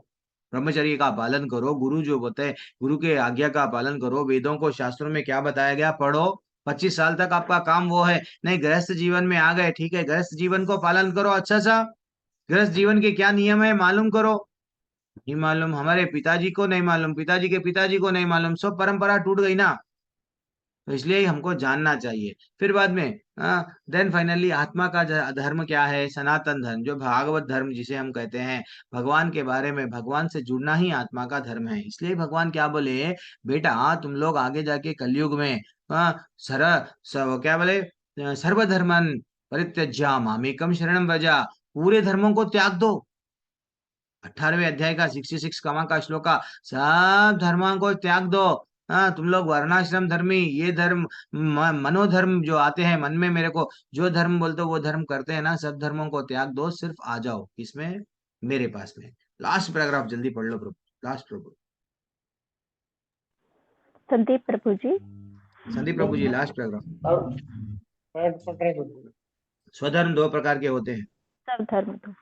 ब्रह्मचर्य का पालन करो, गुरु जो बताए, गुरु के आज्ञा का पालन करो। वेदों को, शास्त्रों में क्या बताया गया, पढ़ो। 25 साल तक आपका काम वो है। नहीं, गृहस्थ जीवन में आ गए, ठीक है, गृहस्थ जीवन को पालन करो अच्छा सा। गृहस्थ जीवन के क्या नियम है मालूम करो। नहीं मालूम, हमारे पिताजी को नहीं मालूम, पिताजी के पिताजी को नहीं मालूम, सब परंपरा टूट गई ना, तो इसलिए हमको जानना चाहिए। फिर बाद में देन फाइनली आत्मा का धर्म क्या है? सनातन धर्म, जो भागवत धर्म जिसे हम कहते हैं, भगवान के बारे में, भगवान से जुड़ना ही आत्मा का धर्म है। इसलिए भगवान क्या बोले, बेटा तुम लोग आगे जाके कलयुग में सर, क्या बोले, सर्वधर्मन परित्यज्य मामेकम शरणम व्रजा, पूरे धर्मों को त्याग दो। 18वें अध्याय का 66 कमा का श्लोका, सब धर्मों को त्याग दो। हाँ, तुम लोग वर्णाश्रम धर्मी, ये धर्म, मनोधर्म जो आते हैं मन में, मेरे को जो धर्म बोलते हो वो धर्म करते हैं ना, सब धर्मों को त्याग दो, सिर्फ आ जाओ किसमें? मेरे पास में। लास्ट पैराग्राफ जल्दी पढ़ लो प्रभु, लास्ट प्रभु, संदीप प्रभु जी। संदीप प्रभु जी, लास्ट पैराग्राफ। पढ़ रहे हैं। स्वधर्म 2 प्रकार के होते हैं। सब धर्म तो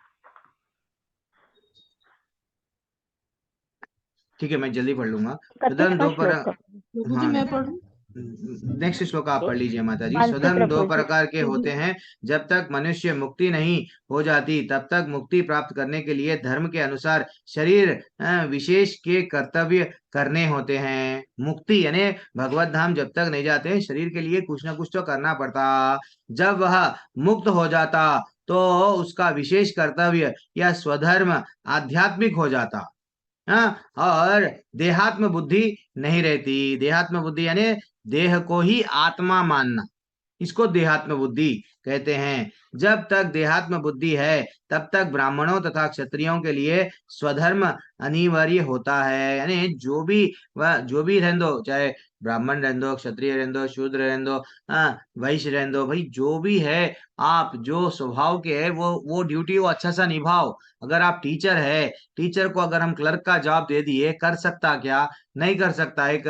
ठीक है, मैं जल्दी पढ़ लूंगा। कितने स्वधर्म का 2 श्लोक है? प्रभु जी मैं पढ़ूं? नेक्स्ट श्लोक आप पढ़ लीजिए माता जी। मानसी स्वधर्म 2 प्रभु जी। प्रकार के होते हैं। जब तक मनुष्य मुक्ति नहीं हो जाती, तब तक मुक्ति प्राप्त करने के लिए धर्म के अनुसार शरीर विशेष के कर्तव्य करने होते हैं। मुक्ति यानी भगवत धाम जब तक नहीं जाते, शरीर के लिए कुछ ना कुछ तो करना पड़ता। जब वह मुक्त हो जाता, तो उसका विशेष कर्तव्य या स्वधर्म आध्यात्मिक हो जाता। हाँ, और देहात्म बुद्धि नहीं रहती। देहात्म बुद्धि यानी देह को ही आत्मा मानना, इसको देहात्म बुद्धि कहते हैं। जब तक देहात्म बुद्धि है तब तक ब्राह्मणों तथा क्षत्रियों के लिए स्वधर्म अनिवार्य होता है। यानी जो भी रहने दो, चाहे ब्राह्मण रहने दो, क्षत्रिय रहने दो, शूद्र रहने दो, वैश्य रहने दो, भाई जो भी है, आप जो स्वभाव के है वो ड्यूटी वो अच्छा सा निभाओ। अगर आप टीचर है, टीचर को अगर हम क्लर्क का जॉब दे दिए, कर सकता क्या? नहीं कर सकता। एक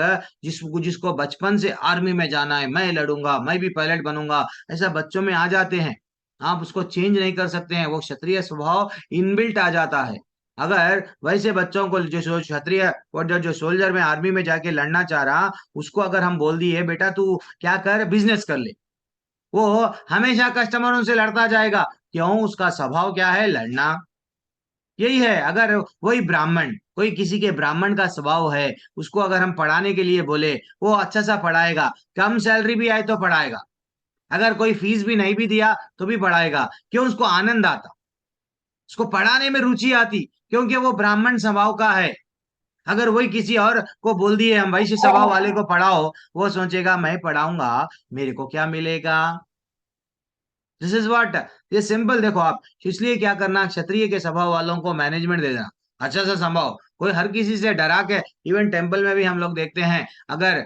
जिसको बचपन से आर्मी में जाना है, मैं लड़ूंगा, मैं भी पायलट बनूंगा, ऐसा बच्चों में आ जाते हैं। आप उसको चेंज नहीं कर सकते हैं, वो क्षत्रिय स्वभाव इनबिल्ट आ जाता है। अगर वैसे बच्चों को जो क्षत्रिय और जो सोल्जर में आर्मी में जाके लड़ना चाह रहा, उसको अगर हम बोल दिए बेटा तू क्या कर, बिजनेस कर ले, वो हमेशा कस्टमरों से लड़ता जाएगा। क्यों? उसका स्वभाव क्या है? लड़ना। यही है। अगर वही ब्राह्मण, कोई किसी के ब्राह्मण का स्वभाव है, उसको अगर हम पढ़ाने के लिए बोले, वो अच्छा सा पढ़ाएगा, कम सैलरी भी आए तो पढ़ाएगा, अगर कोई फीस भी नहीं भी दिया तो भी पढ़ाएगा। क्यों? उसको आनंद आता, उसको पढ़ाने में रुचि आती, क्योंकि वो ब्राह्मण स्वभाव का है। अगर वही किसी और को बोल दिए हम वैश्य स्वभाव वाले को पढ़ाओ, वो सोचेगा मैं पढ़ाऊंगा, मेरे को क्या मिलेगा? दिस इज व्हाट, ये सिंपल देखो आप। इसलिए क्या करना, क्षत्रिय के स्वभाव वालों को मैनेजमेंट दे देना, अच्छा सा संभाव। कोई हर किसी से डरा के, इवन टेम्पल में भी हम लोग देखते हैं, अगर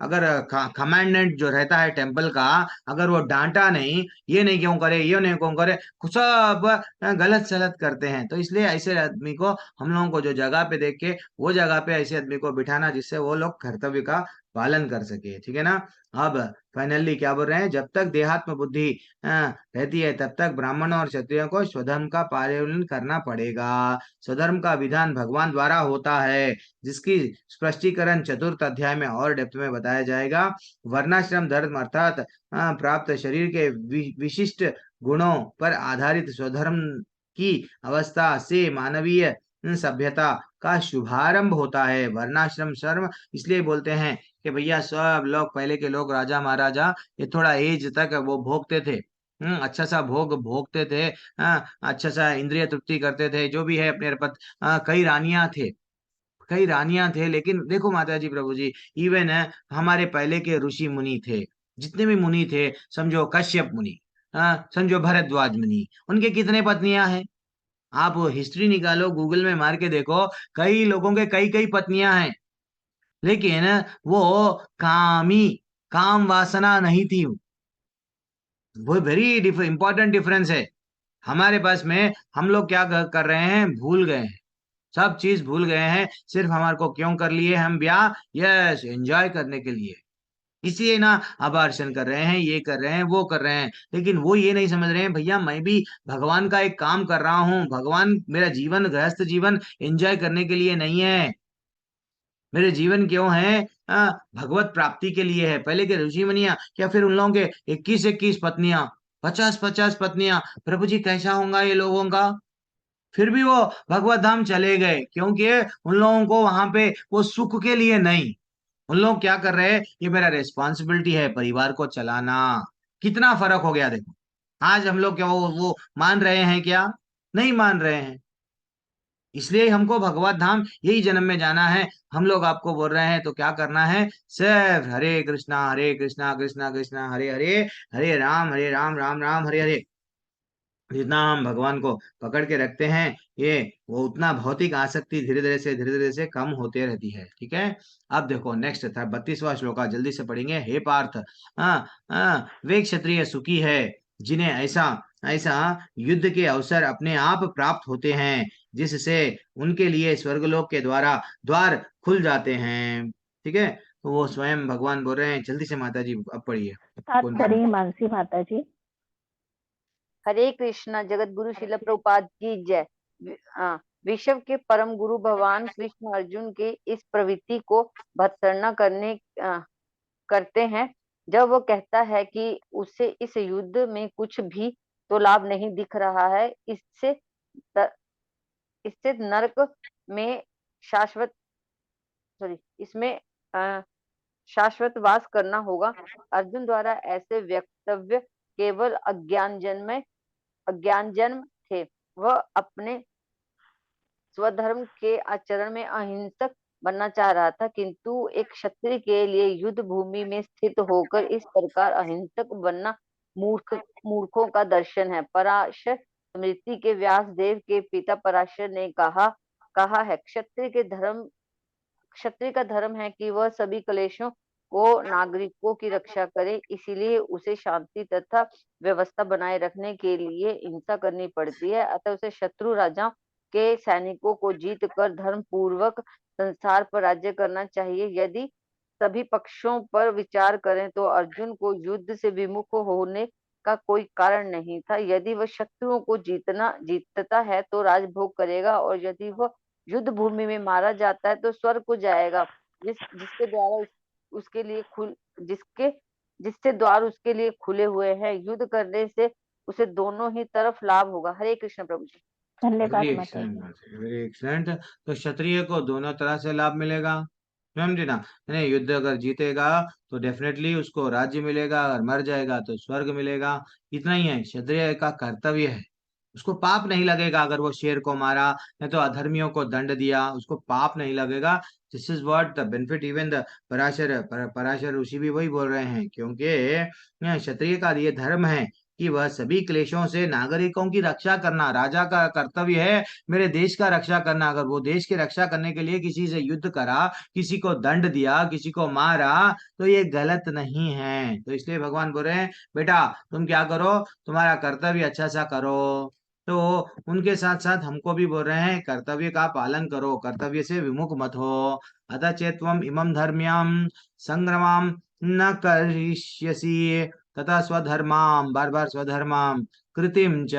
अगर कमांडेंट जो रहता है टेम्पल का, अगर वो डांटा नहीं, ये नहीं क्यों करे, ये नहीं क्यों करे, कुछ सब गलत सलत करते हैं। तो इसलिए ऐसे आदमी को हम लोगों को जो जगह पे देख के वो जगह पे ऐसे आदमी को बिठाना, जिससे वो लोग कर्तव्य का पालन कर सके, ठीक है ना। अब फाइनली क्या बोल रहे हैं, जब तक देहात्म बुद्धि रहती है तब तक ब्राह्मणों और क्षत्रियों को स्वधर्म का पालन करना पड़ेगा। स्वधर्म का विधान भगवान द्वारा होता है, जिसकी स्पष्टीकरण चतुर्थ अध्याय में और डेप्थ में बताया जाएगा। वर्णाश्रम धर्म अर्थात प्राप्त शरीर के विशिष्ट गुणों पर आधारित स्वधर्म की अवस्था से मानवीय सभ्यता का शुभारंभ होता है। वर्णाश्रम शर्म इसलिए बोलते हैं कि भैया सब लोग, पहले के लोग, राजा महाराजा, ये थोड़ा एज तक वो भोगते थे, अच्छा सा भोग भोगते थे, अच्छा सा इंद्रिय तृप्ति करते थे, जो भी है अपने पत कई रानियां थे, कई रानियां थे। लेकिन देखो माता जी, प्रभु जी, इवन हमारे पहले के ऋषि मुनि थे, जितने भी मुनि थे, समझो कश्यप मुनि, समझो भरद्वाज मुनि, उनके कितने पत्नियां हैं? आप हिस्ट्री निकालो, गूगल में मार के देखो, कई लोगों के कई कई पत्नियां हैं। लेकिन वो कामी, काम वासना नहीं थी। वो वेरी इंपॉर्टेंट डिफरेंस है। हमारे पास में हम लोग क्या कर रहे हैं, भूल गए हैं, सब चीज भूल गए हैं। सिर्फ हमारे को क्यों कर लिए हम ब्याह? यस, एंजॉय करने के लिए, इसलिए ना अबॉर्शन कर रहे हैं, ये कर रहे हैं, वो कर रहे हैं। लेकिन वो ये नहीं समझ रहे हैं, भैया मैं भी भगवान का एक काम कर रहा हूँ, भगवान, मेरा जीवन, गृहस्थ जीवन एंजॉय करने के लिए नहीं है, मेरे जीवन क्यों है? भगवत प्राप्ति के लिए है। पहले के ऋषि मुनिया क्या, फिर उन लोगों के 21-21 पत्नियां, 50-50 पत्नियां, प्रभु जी कैसा होगा ये लोगों का? फिर भी वो भगवत धाम चले गए, क्योंकि उन लोगों को वहां पे वो सुख के लिए नहीं, उन लोग क्या कर रहे हैं, ये मेरा रिस्पॉन्सिबिलिटी है परिवार को चलाना। कितना फर्क हो गया देखो। आज हम लोग क्या वो मान रहे हैं क्या? नहीं मान रहे हैं। इसलिए हमको भगवत धाम यही जन्म में जाना है। हम लोग आपको बोल रहे हैं तो क्या करना है, सिर्फ हरे कृष्णा कृष्णा कृष्णा हरे हरे, हरे राम राम राम हरे हरे। जितना हम भगवान को पकड़ के रखते हैं, ये वो उतना भौतिक आसक्ति धीरे धीरे से कम होते रहती है, ठीक है। अब देखो नेक्स्ट था 32वां श्लोका, जल्दी से पढ़ेंगे। हे पार्थ, वे क्षत्रिय सुखी है जिन्हें ऐसा ऐसा युद्ध के अवसर अपने आप प्राप्त होते हैं, जिससे उनके लिए स्वर्गलोक के द्वार खुल जाते हैं, ठीक है। तो वो स्वयं भगवान बोल रहे हैं। जल्दी से माता जी अब पढ़िए। कौन पढ़े? करिए मानसी माता जी। हरे कृष्णा। जगत गुरु शिल प्रभुपाद की जय। विश्व के परम गुरु भगवान कृष्ण अर्जुन के इस प्रवृत्ति को भत्सना करते हैं, जब वो कहता है कि उसे इस युद्ध में कुछ भी तो लाभ नहीं दिख रहा है, इससे नरक में इसमें शाश्वत वास करना होगा। अर्जुन द्वारा ऐसे वक्तव्य केवल अज्ञान जन्म थे। वह अपने स्वधर्म के आचरण में अहिंसक बनना चाह रहा था, किंतु एक क्षत्रिय के लिए युद्ध भूमि में स्थित होकर इस प्रकार अहिंसक बनना मूर्खों का दर्शन है। पराशर स्मृति के व्यास देव के पिता पराशर ने कहा है, क्षत्रिय का धर्म है कि वह सभी क्लेशों को नागरिकों की रक्षा करे, इसीलिए उसे शांति तथा व्यवस्था बनाए रखने के लिए हिंसा करनी पड़ती है। अतः उसे शत्रु राजाओं के सैनिकों को जीत कर धर्म पूर्वक संसार पर राज्य करना चाहिए। यदि सभी पक्षों पर विचार करें तो अर्जुन को युद्ध से विमुख होने का कोई कारण नहीं था। यदि वह शत्रुओं को जीतता है तो राजभोग करेगा, और यदि वह युद्ध भूमि में मारा जाता है तो स्वर्ग को जाएगा, जिसके द्वार उसके लिए खुले हुए हैं। युद्ध करने से उसे दोनों ही तरफ लाभ होगा। हरे कृष्ण प्रभु जी। धन्यवाद वेरी माता एक्सलेंट जी। बात है, वेरी एक्सलेंट। तो क्षत्रिय को दोनों तरह से लाभ मिलेगा, समझे ना। नहीं, युद्ध अगर जीतेगा तो डेफिनेटली उसको राज्य मिलेगा, अगर मर जाएगा तो स्वर्ग मिलेगा। इतना ही है, क्षत्रिय का कर्तव्य है। उसको पाप नहीं लगेगा अगर वो शेर को मारा या तो अधर्मियों को दंड दिया, उसको पाप नहीं लगेगा। This is what the benefit. Even the Parashar Rishi भी वही बोल रहे हैं, क्योंकि क्षत्रिय का ये धर्म है कि वह सभी क्लेशों से नागरिकों की रक्षा करना। राजा का कर्तव्य है मेरे देश का रक्षा करना। अगर वो देश की रक्षा करने के लिए किसी से युद्ध करा, किसी को दंड दिया, किसी को मारा, तो ये गलत नहीं है। तो इसलिए भगवान बोल रहे हैं, बेटा तुम क्या करो, तुम्हारा कर्तव्य अच्छा सा करो। तो उनके साथ साथ हमको भी बोल रहे हैं, कर्तव्य का पालन करो, कर्तव्य से विमुख मत हो। अतः चेत्वम इमं धर्म्याम संग्रमाम न करिष्यसि तथा स्वधर्माम, बार बार स्वधर्माम, कृतिम च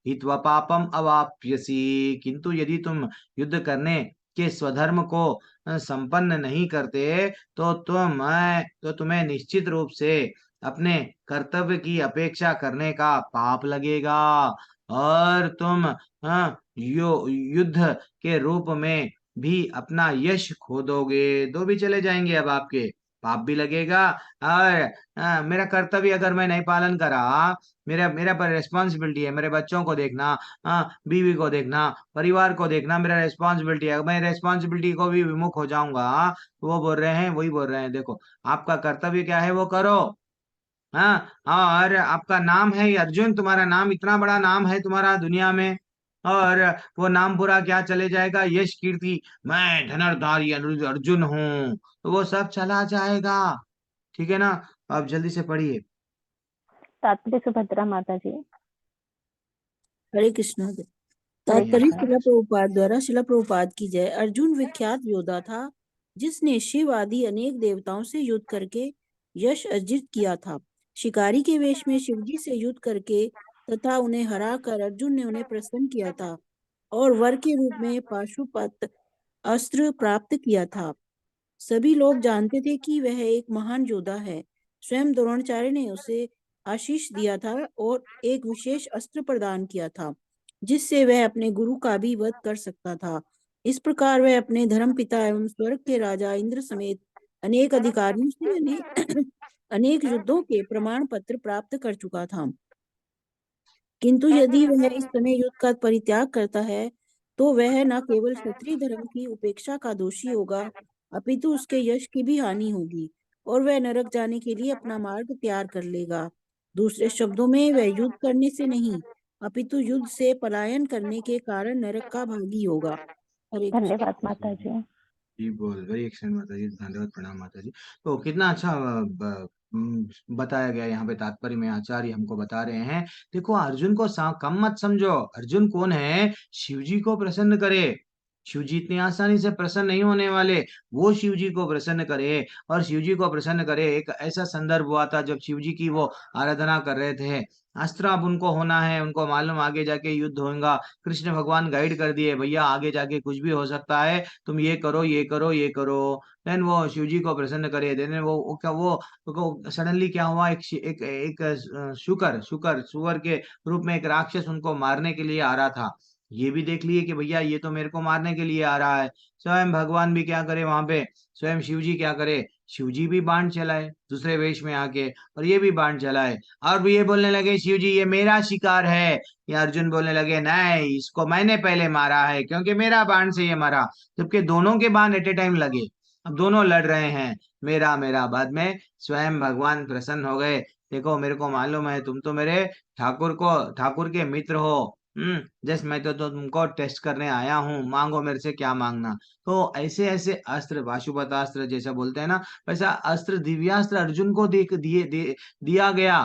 हित्वा पापम अवाप्यसि। किंतु यदि तुम युद्ध करने के स्वधर्म को संपन्न नहीं करते तो तुम्हें निश्चित रूप से अपने कर्तव्य की अपेक्षा करने का पाप लगेगा, और तुम युद्ध के रूप में भी अपना यश खो दोगे। दो भी चले जाएंगे अब आपके, पाप भी लगेगा। और मेरा कर्तव्य अगर मैं नहीं पालन करा, मेरा मेरा पर रिस्पॉन्सिबिलिटी है, मेरे बच्चों को देखना, बीवी को देखना, परिवार को देखना, मेरा रिस्पॉन्सिबिलिटी है। मैं रिस्पॉन्सिबिलिटी को भी विमुख हो जाऊंगा तो वो बोल रहे हैं, वही बोल रहे हैं, देखो आपका कर्तव्य क्या है वो करो। हाँ, और आपका नाम है अर्जुन, तुम्हारा नाम इतना बड़ा नाम है तुम्हारा दुनिया में, और वो नाम पूरा क्या चले जाएगा, यश कीर्ति, मैं धनुर्धारी अर्जुन हूँ, तो वो सब चला जाएगा। ठीक है ना। आप जल्दी से पढ़िए। तात्पर्य सुभद्रा माता जी। हरे कृष्णा। हरे तात्पर्य कृष्णा। शिला प्रभुपाद द्वारा। शिला प्रभुपाद की जय। अर्जुन विख्यात योद्धा था जिसने शिव आदि अनेक देवताओं से युद्ध करके यश अर्जित किया था। शिकारी के वेश में शिवजी से युद्ध करके तथा उन्हें हराकर अर्जुन ने उन्हें प्रसन्न किया था और वर के रूप में पाशुपत अस्त्र प्राप्त किया था। सभी लोग जानते थे कि वह एक महान योद्धा है। स्वयं द्रोणाचार्य ने उसे आशीष दिया था और एक विशेष अस्त्र प्रदान किया था जिससे वह अपने गुरु का भी वध कर सकता था। इस प्रकार वह अपने धर्म पिता एवं स्वर्ग के राजा इंद्र समेत अनेक अधिकारियों से अनेक युद्धों के प्रमाण पत्र प्राप्त कर चुका था। किंतु यदि वह इस समय युद्ध का परित्याग करता है तो वह न केवल क्षत्रिय धर्म की उपेक्षा का दोषी होगा अपितु उसके यश की भी हानि होगी और वह नरक जाने के लिए अपना मार्ग तैयार कर लेगा। दूसरे शब्दों में वह युद्ध करने से नहीं अपितु युद्ध से पलायन करने के कारण नरक का भागी होगा। हरे कृष्ण। धन्यवाद माता जी। जी बोल, वेरी एक्सलेंट माता जी, धन्यवाद, प्रणाम माता जी। तो कितना अच्छा बताया गया यहाँ पे, तात्पर्य में आचार्य हमको बता रहे हैं। देखो अर्जुन को कम मत समझो। अर्जुन कौन है, शिव जी को प्रसन्न करे। शिव जी इतनी आसानी से प्रसन्न नहीं होने वाले। वो शिव जी को प्रसन्न करे, और शिव जी को प्रसन्न करे। एक ऐसा संदर्भ हुआ था जब शिव जी की वो आराधना कर रहे थे। अस्त्र अब उनको होना है, उनको मालूम आगे जाके युद्ध होगा। कृष्ण भगवान गाइड कर दिए, भैया आगे जाके कुछ भी हो सकता है, तुम ये करो ये करो ये करो। देन वो शिव जी को प्रसन्न करे। देन वो सडनली क्या हुआ, एक सुअर के रूप में एक राक्षस उनको मारने के लिए आ रहा था। ये भी देख लिए कि भैया ये तो मेरे को मारने के लिए आ रहा है। स्वयं भगवान भी क्या करे वहां पे, स्वयं शिव जी क्या करे, शिव जी भी बाण चलाए दूसरे वेश में आके, और ये भी बाण चलाए। और भी ये बोलने लगे शिव जी ये मेरा शिकार है। ये अर्जुन बोलने लगे नहीं, इसको मैंने पहले मारा है क्योंकि मेरा बाण से ये मरा। जबकि दोनों के बाण एट ए टाइम लगे, अब दोनों लड़ रहे हैं, मेरा मेरा। बाद में स्वयं भगवान प्रसन्न हो गए, देखो मेरे को मालूम है तुम तो मेरे ठाकुर के मित्र हो। जस्ट मैं तो तुमको टेस्ट करने आया हूँ, मांगो मेरे से क्या मांगना। तो ऐसे ऐसे अस्त्र, पाशुपतास्त्र जैसा बोलते हैं ना, वैसा अस्त्र, दिव्यास्त्र अर्जुन को दिया गया।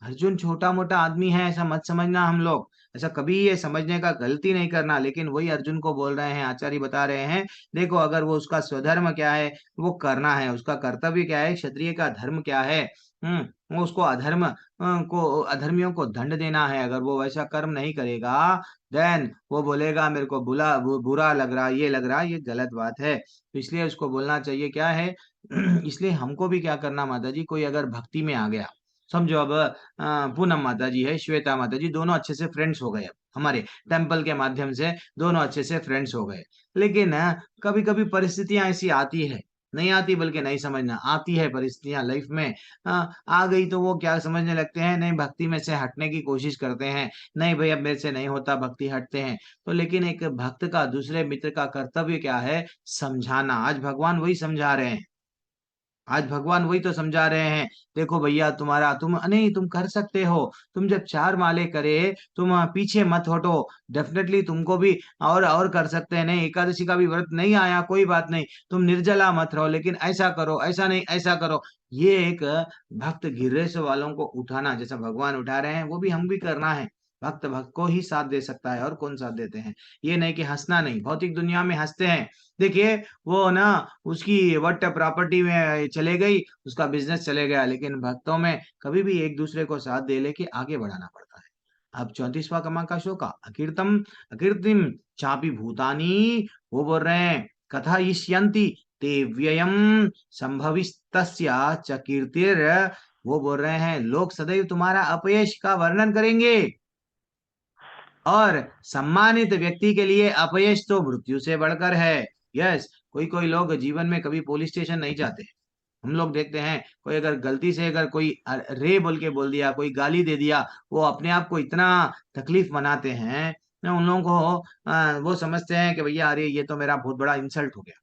अर्जुन छोटा मोटा आदमी है ऐसा मत समझना हम लोग, ऐसा कभी ये समझने का गलती नहीं करना। लेकिन वही अर्जुन को बोल रहे हैं, आचार्य बता रहे हैं, देखो अगर वो, उसका स्वधर्म क्या है वो करना है, उसका कर्तव्य क्या है, क्षत्रिय का धर्म क्या है, वो उसको अधर्मियों को दंड देना है। अगर वो वैसा कर्म नहीं करेगा, देन वो बोलेगा मेरे को बुरा लग रहा, ये लग रहा, ये गलत बात है। तो इसलिए उसको बोलना चाहिए क्या है। इसलिए हमको भी क्या करना माता जी, कोई अगर भक्ति में आ गया, समझो अब पूनम माता जी है, श्वेता माता जी, दोनों अच्छे से फ्रेंड्स हो गए, अब हमारे टेम्पल के माध्यम से दोनों अच्छे से फ्रेंड्स हो गए। लेकिन कभी कभी परिस्थितियां ऐसी आती है, नहीं आती बल्कि नहीं समझना, आती है परिस्थितियां लाइफ में। आ गई तो वो क्या समझने लगते हैं, नहीं भक्ति में से हटने की कोशिश करते हैं, नहीं भाई अब मेरे से नहीं होता, भक्ति हटते हैं। तो लेकिन एक भक्त का दूसरे मित्र का कर्तव्य क्या है, समझाना। आज भगवान वही समझा रहे हैं, आज भगवान वही तो समझा रहे हैं। देखो भैया तुम नहीं, तुम कर सकते हो, तुम जब 4 माले करे, तुम पीछे मत हटो, डेफिनेटली तुमको भी और कर सकते हैं। नहीं एकादशी का भी व्रत नहीं आया कोई बात नहीं, तुम निर्जला मत रहो, लेकिन ऐसा करो, ऐसा नहीं ऐसा करो। ये एक भक्त गिर्रेस वालों को उठाना, जैसा भगवान उठा रहे हैं वो भी हम भी करना है। भक्त भक्त को ही साथ दे सकता है, और कौन साथ देते हैं। ये नहीं कि हंसना नहीं, भौतिक दुनिया में हंसते हैं। देखिए वो ना, उसकी वट प्रॉपर्टी में चले गई, उसका बिजनेस चले गया, लेकिन भक्तों में कभी भी एक दूसरे को साथ दे लेके आगे बढ़ाना पड़ता है। अब 34वां कमा का शोका, अकीर्तिम चापी भूतानी, वो बोल रहे हैं कथा इष्यन्ति ते व्ययम संभविस्तस्या च कीर्तिर। वो बोल रहे हैं लोग सदैव तुम्हारा अपयश का वर्णन करेंगे, और सम्मानित व्यक्ति के लिए अपयश तो मृत्यु से बढ़कर है। यस, कोई कोई लोग जीवन में कभी पुलिस स्टेशन नहीं जाते। हम लोग देखते हैं, कोई अगर गलती से अगर कोई रे बोल के बोल दिया, कोई गाली दे दिया, वो अपने आप को इतना तकलीफ मनाते हैं ना, उन लोगों को वो समझते हैं कि भैया अरे ये तो मेरा बहुत बड़ा इंसल्ट हो गया।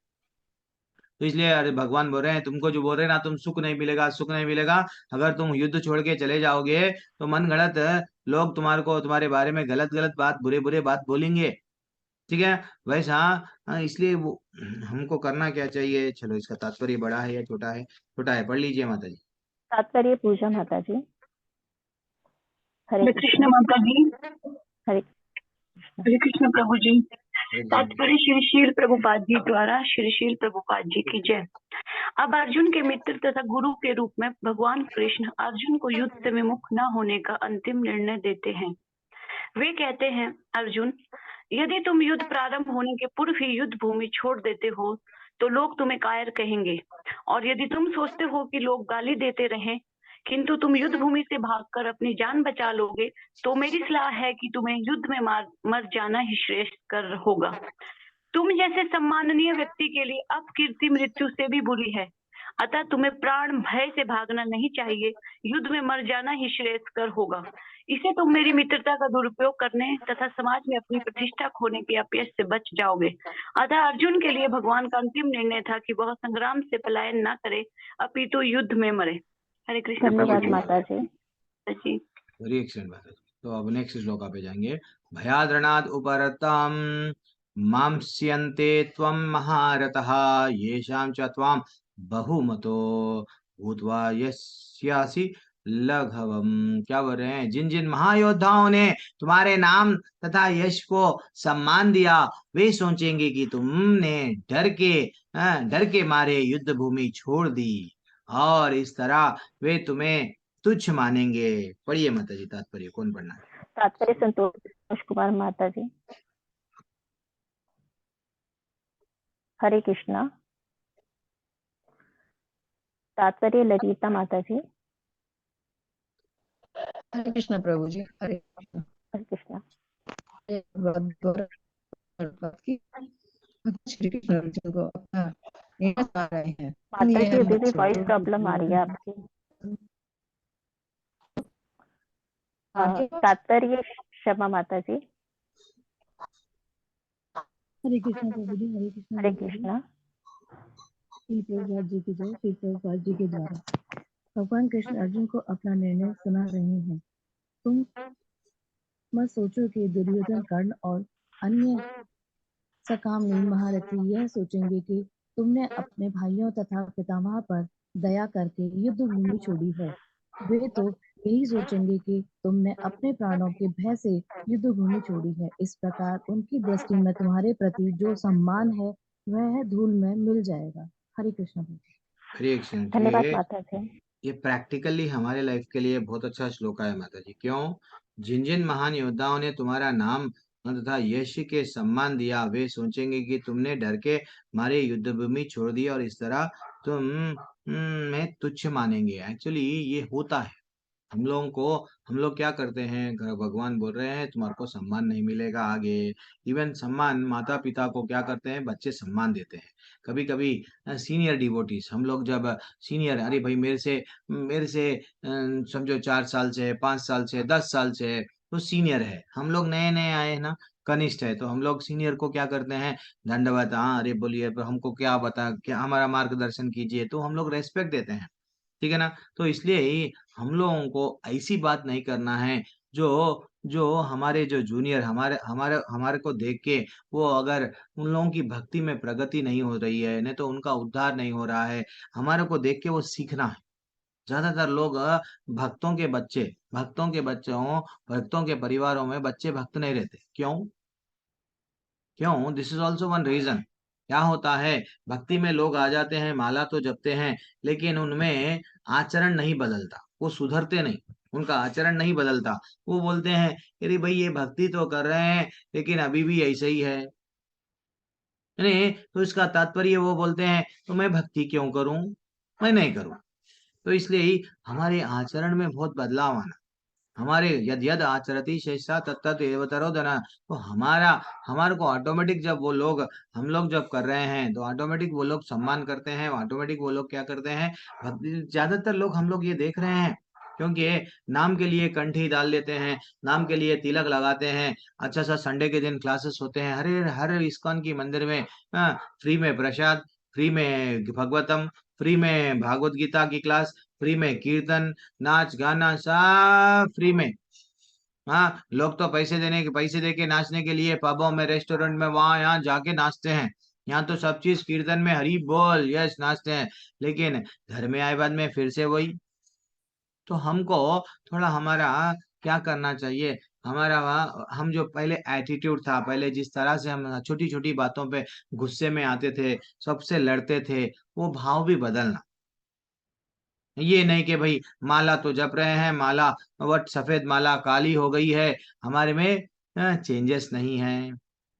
तो इसलिए अरे भगवान बोल रहे हैं, तुमको जो बोल रहे हैं ना, तुम सुख नहीं मिलेगा, सुख नहीं मिलेगा। अगर तुम युद्ध छोड़ के चले जाओगे तो मन गलत लोग तुम्हारे बारे में गलत गलत बात, बुरे बुरे बात बोलेंगे। ठीक है, वैसा इसलिए वो हमको करना क्या चाहिए। चलो इसका तात्पर्य बड़ा है या छोटा है? छोटा है, पढ़ लीजिए माता जी। तात्पर्य पूजा माता जी। हरे हरे कृष्ण माता जी। हरे हरे कृष्ण प्रभु जी। हरे कृष्ण। तात्पर्य श्री शील प्रभुपाद जी द्वारा, श्री शील प्रभुपाद जी की जय। अब अर्जुन के मित्र तथा गुरु के रूप में भगवान कृष्ण अर्जुन को युद्ध से विमुख न होने का अंतिम निर्णय देते हैं। वे कहते हैं, अर्जुन यदि तुम युद्ध प्रारंभ होने के पूर्व ही युद्ध भूमि छोड़ देते हो तो लोग तुम्हें कायर कहेंगे, और यदि तुम सोचते हो कि लोग गाली देते रहें किंतु तुम युद्ध भूमि से भागकर अपनी जान बचा लोगे, तो मेरी सलाह है कि तुम्हें युद्ध में मर जाना ही श्रेष्ठ कर होगा। तुम जैसे सम्माननीय व्यक्ति के लिए अपकीर्ति मृत्यु से भी बुरी है, अतः तुम्हें प्राण भय से भागना नहीं चाहिए, युद्ध में मर जाना ही श्रेयस्कर होगा। इसे तुम मेरी मित्रता का दुरुपयोग करने तथा समाज में अपनी प्रतिष्ठा खोने के अपयश से बच जाओगे। अतः अर्जुन के लिए भगवान का अंतिम निर्णय था कि वह संग्राम से पलायन न करे, अपितु युद्ध में मरे। हरे कृष्ण प्रभु धन्यवाद जी। माता जी। जी। वेरी एक्सीलेंट माता जी। तो अब नेक्स्ट श्लोका पे जाएंगे। भयाद्रणाद उपरतम मांस्यन्ते त्वं महारथः येषां च त्वां बहुमतो भूत्वा यस्यासि लघवम। क्या बोल रहे हैं, जिन जिन महायोद्धाओं ने तुम्हारे नाम तथा यश को सम्मान दिया, वे सोचेंगे कि तुमने डर के मारे युद्ध भूमि छोड़ दी, और इस तरह वे तुम्हें तुच्छ मानेंगे। पढ़िए माता जी तात्पर्य, कौन पढ़ना है? तात्पर्य संतोष कुमार माता जी। हरे कृष्णा। तात्पर्य ललिता माता जी। हरे कृष्ण प्रभु जी। हरे कृष्ण। हरे कृष्णा। श्री कृष्ण अर्जुन को अपना निर्णय बता रहे हैं। माता जी अभी भी वॉइस प्रॉब्लम आ रही है आपकी। तात्पर्य क्षमा माता जी। हरे कृष्णा प्रभु जी। हरे कृष्णा। हरे कृष्णा। श्री प्रभुपाद जी की जय। श्री प्रभुपाद जी के द्वारा भगवान कृष्ण अर्जुन को अपना निर्णय सुना रहे हैं। तुम मत सोचो कि दुर्योधन, कर्ण और अन्य सकामनी महारथी यह सोचेंगे कि तुमने अपने भाइयों तथा पितामह पर दया करके युद्ध भूमि छोड़ी है। वे तो यही सोचेंगे कि तुमने अपने प्राणों के भय से युद्ध भूमि छोड़ी है। इस प्रकार उनकी दृष्टि में तुम्हारे प्रति जो सम्मान है वह धूल में मिल जाएगा। हरे कृष्ण। हरे कृष्ण। धन्यवाद ये माता जी। ये प्रैक्टिकली हमारे लाइफ के लिए बहुत अच्छा श्लोक है माता जी। क्यों? जिन जिन महान योद्धाओं ने तुम्हारा नाम तथा यश के सम्मान दिया, वे सोचेंगे कि तुमने डर के मारे युद्ध भूमि छोड़ दी और इस तरह तुम मैं तुच्छ मानेंगे। एक्चुअली ये होता है हम लोगों को। हम लोग क्या करते हैं, भगवान बोल रहे हैं तुम्हारे को सम्मान नहीं मिलेगा आगे। इवन सम्मान माता पिता को क्या करते हैं, बच्चे सम्मान देते हैं। कभी कभी सीनियर डिवोटीज, हम लोग जब सीनियर, अरे भाई मेरे से समझो 4 साल से, 5 साल से, 10 साल से है, तो सीनियर है। हम लोग नए नए आए हैं ना, कनिष्ठ है, तो हम लोग सीनियर को क्या करते हैं, दंडवत, हाँ अरे बोलिए, पर हमको क्या बता, क्या हमारा मार्गदर्शन कीजिए, तो हम लोग रेस्पेक्ट देते हैं। ठीक है ना? तो इसलिए ही हम लोगों को ऐसी बात नहीं करना है जो जो हमारे जो जूनियर हमारे हमारे हमारे को देख के, वो अगर उन लोगों की भक्ति में प्रगति नहीं हो रही है, नहीं तो उनका उद्धार नहीं हो रहा है, हमारे को देख के वो सीखना है। ज्यादातर लोग भक्तों के परिवारों में बच्चे भक्त नहीं रहते। क्यों? क्यों? This is also one reason. क्या होता है, भक्ति में लोग आ जाते हैं, माला तो जपते हैं, लेकिन उनमें आचरण नहीं बदलता, वो सुधरते नहीं, उनका आचरण नहीं बदलता। वो बोलते हैं अरे भाई ये भक्ति तो कर रहे हैं लेकिन अभी भी ऐसे ही है। नहीं, तो इसका तात्पर्य वो बोलते हैं तो मैं भक्ति क्यों करूं, मैं नहीं करूं। तो इसलिए ही हमारे आचरण में बहुत बदलाव आना। हमारे यद यद आचरति शेषा तत्तत एव तरोदना, तो हमारे को ऑटोमेटिक, जब वो लोग, हम लोग जब कर रहे हैं तो ऑटोमेटिक वो लोग सम्मान करते हैं, ऑटोमेटिक वो लोग क्या करते हैं, ज्यादातर लोग हम लोग ये देख रहे हैं, क्योंकि नाम के लिए कंठी डाल लेते हैं, नाम के लिए तिलक लगाते हैं। अच्छा सा संडे के दिन क्लासेस होते हैं, हर हर इस्कॉन की मंदिर में फ्री में प्रसाद, फ्री में भगवतम, फ्री में भागवत गीता की क्लास, फ्री में कीर्तन, नाच गाना सब फ्री में। हाँ, लोग तो पैसे दे के नाचने के लिए पबों में, रेस्टोरेंट में, वहां यहाँ जाके नाचते हैं। यहाँ तो सब चीज कीर्तन में हरी बोल यस नाचते हैं, लेकिन घर में आए बाद में फिर से वही। तो हमको थोड़ा हमारा क्या करना चाहिए, हमारा हम जो पहले एटीट्यूड था, पहले जिस तरह से हम छोटी छोटी बातों पे गुस्से में आते थे, सबसे लड़ते थे, वो भाव भी बदलना। ये नहीं कि भाई माला तो जप रहे हैं, माला वट सफेद माला काली हो गई है, हमारे में चेंजेस नहीं है।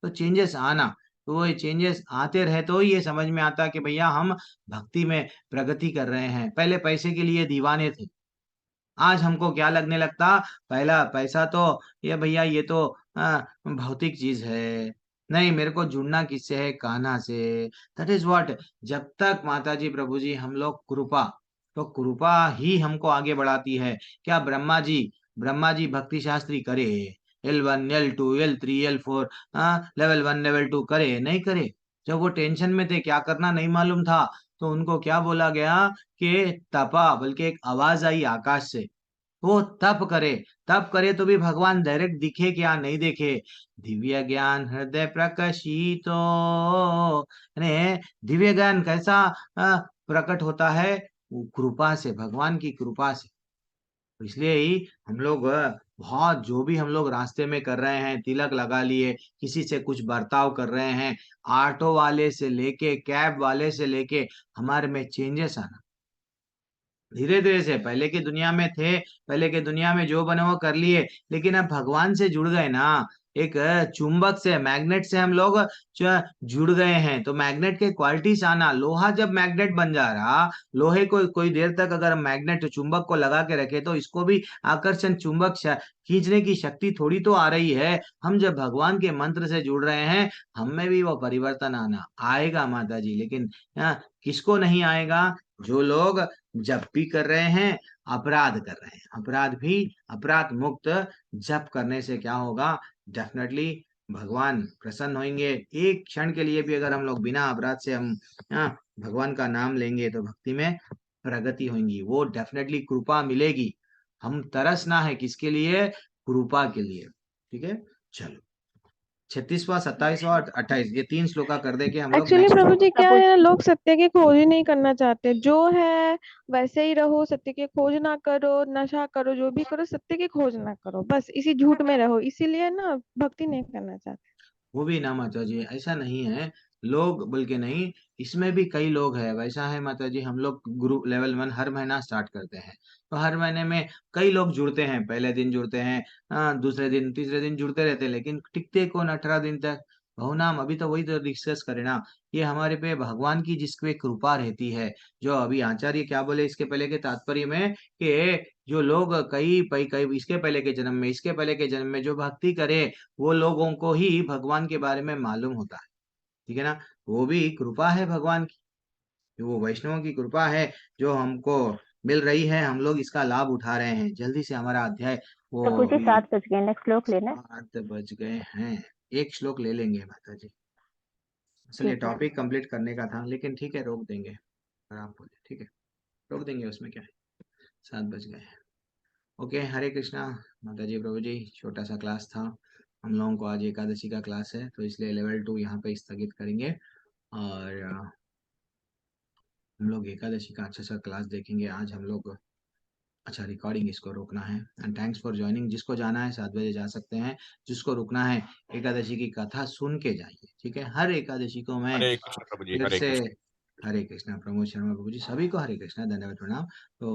तो चेंजेस आना, तो वो चेंजेस आते रहे तो ये समझ में आता कि भैया हम भक्ति में प्रगति कर रहे हैं। पहले पैसे के लिए दीवाने थे, आज हमको क्या लगने लगता, पहला पैसा तो ये भैया ये तो भौतिक चीज है, नहीं मेरे को जुड़ना किससे है, कान्हा से। That is what. जब तक माता जी प्रभु जी हम लोग कृपा, तो कृपा ही हमको आगे बढ़ाती है। क्या ब्रह्मा जी भक्ति शास्त्री करे, L1 L2 L3 L4 level 1 level 2 करे, नहीं करे? जब वो टेंशन में थे, क्या करना नहीं मालूम था, तो उनको क्या बोला गया कि तपा, बल्कि एक आवाज आई आकाश से, वो तप करे तो भी भगवान डायरेक्ट दिखे क्या, नहीं देखे, दिव्य ज्ञान हृदय प्रकाशितो। यानी दिव्य ज्ञान कैसा प्रकट होता है, वो कृपा से, भगवान की कृपा से। तो इसलिए ही हम लोग बहुत, जो भी हम लोग रास्ते में कर रहे हैं, तिलक लगा लिए, किसी से कुछ बर्ताव कर रहे हैं, ऑटो वाले से लेके कैब वाले से लेके, हमारे में चेंजेस आना धीरे धीरे से। पहले के दुनिया में जो बने वो कर लिए, लेकिन अब भगवान से जुड़ गए ना, एक चुंबक से, मैग्नेट से हम लोग जुड़ गए हैं। तो मैग्नेट के क्वालिटीज आना, लोहा जब मैग्नेट बन जा रहा, लोहे को कोई देर तक अगर मैग्नेट चुंबक को लगा के रखे तो इसको भी आकर्षण चुंबक खींचने की शक्ति थोड़ी तो आ रही है। हम जब भगवान के मंत्र से जुड़ रहे हैं, हम में भी वो परिवर्तन आना आएगा माता जी। लेकिन किसको नहीं आएगा, जो लोग जप भी कर रहे हैं, अपराध कर रहे हैं। अपराध मुक्त जप करने से क्या होगा, डेफिनेटली भगवान प्रसन्न होंगे। एक क्षण के लिए भी अगर हम लोग बिना अपराध से हम भगवान का नाम लेंगे तो भक्ति में प्रगति होंगी, वो डेफिनेटली कृपा मिलेगी। हम तरसना है किसके लिए? कृपा के लिए। ठीक है, चलो 36वां 27वां और 28 ये 3 श्लोका कर दे के हम लोग एक्चुअली नेक्स्ट प्रभु जी क्या प्रभु है ना, लोग सत्य की खोज ही नहीं करना चाहते। जो है वैसे ही रहो, सत्य की खोज ना करो, नशा करो, जो भी करो सत्य की खोज ना करो, बस इसी झूठ में रहो, इसीलिए ना भक्ति नहीं करना चाहते। वो भी ना माता जी, ऐसा नहीं है लोग, बल्कि नहीं, इसमें भी कई लोग हैं वैसा है माता जी। हम लोग ग्रुप लेवल 1 हर महीना स्टार्ट करते हैं, तो हर महीने में कई लोग जुड़ते हैं। पहले दिन जुड़ते हैं, दूसरे दिन तीसरे दिन जुड़ते रहते हैं, लेकिन टिकते कौन 18 दिन तक? बहुनाम अभी तो वही तो डिस्कस करे ना, ये हमारे पे भगवान की जिसपे कृपा रहती है। जो अभी आचार्य क्या बोले इसके पहले के तात्पर्य में, कि जो लोग कई इसके पहले के जन्म में, इसके पहले के जन्म में जो भक्ति करे, वो लोगों को ही भगवान के बारे में मालूम होता है। ठीक है ना, वो भी कृपा है भगवान की, वो वैष्णवों की कृपा है जो हमको मिल रही है। हम लोग इसका लाभ उठा रहे हैं। जल्दी से हमारा अध्याय वो प्रभु जी अभी 7 बज गए, नेक्स्ट श्लोक लेना है। 7 बज गए हैं, एक श्लोक ले लेंगे माता जी। इसलिए ठीक है। टॉपिक कंप्लीट करने का था, लेकिन ठीक है रोक देंगे, आराम बोले, ठीक है रोक देंगे, उसमें क्या है, 7 बज गए हैं। ओके, हरे कृष्णा माता जी। प्रभु जी छोटा सा क्लास था, हम लोगों को आज एकादशी का क्लास है, तो इसलिए लेवल 2 यहाँ पे स्थगित करेंगे, और हम लोग एकादशी का अच्छा सा क्लास देखेंगे आज हम लोग। अच्छा, रिकॉर्डिंग इसको रोकना है। And thanks for joining. जिसको जाना है 7 बजे जा सकते हैं, जिसको रुकना है एकादशी की कथा सुन के जाइए। ठीक है, हर एकादशी को मैं हरे कृष्ण प्रभु जी, फिर हरे से कृष्ण। हरे कृष्णा। प्रमोद शर्मा प्रभु जी, सभी को हरे कृष्णा, धन्यवाद, प्रणाम। तो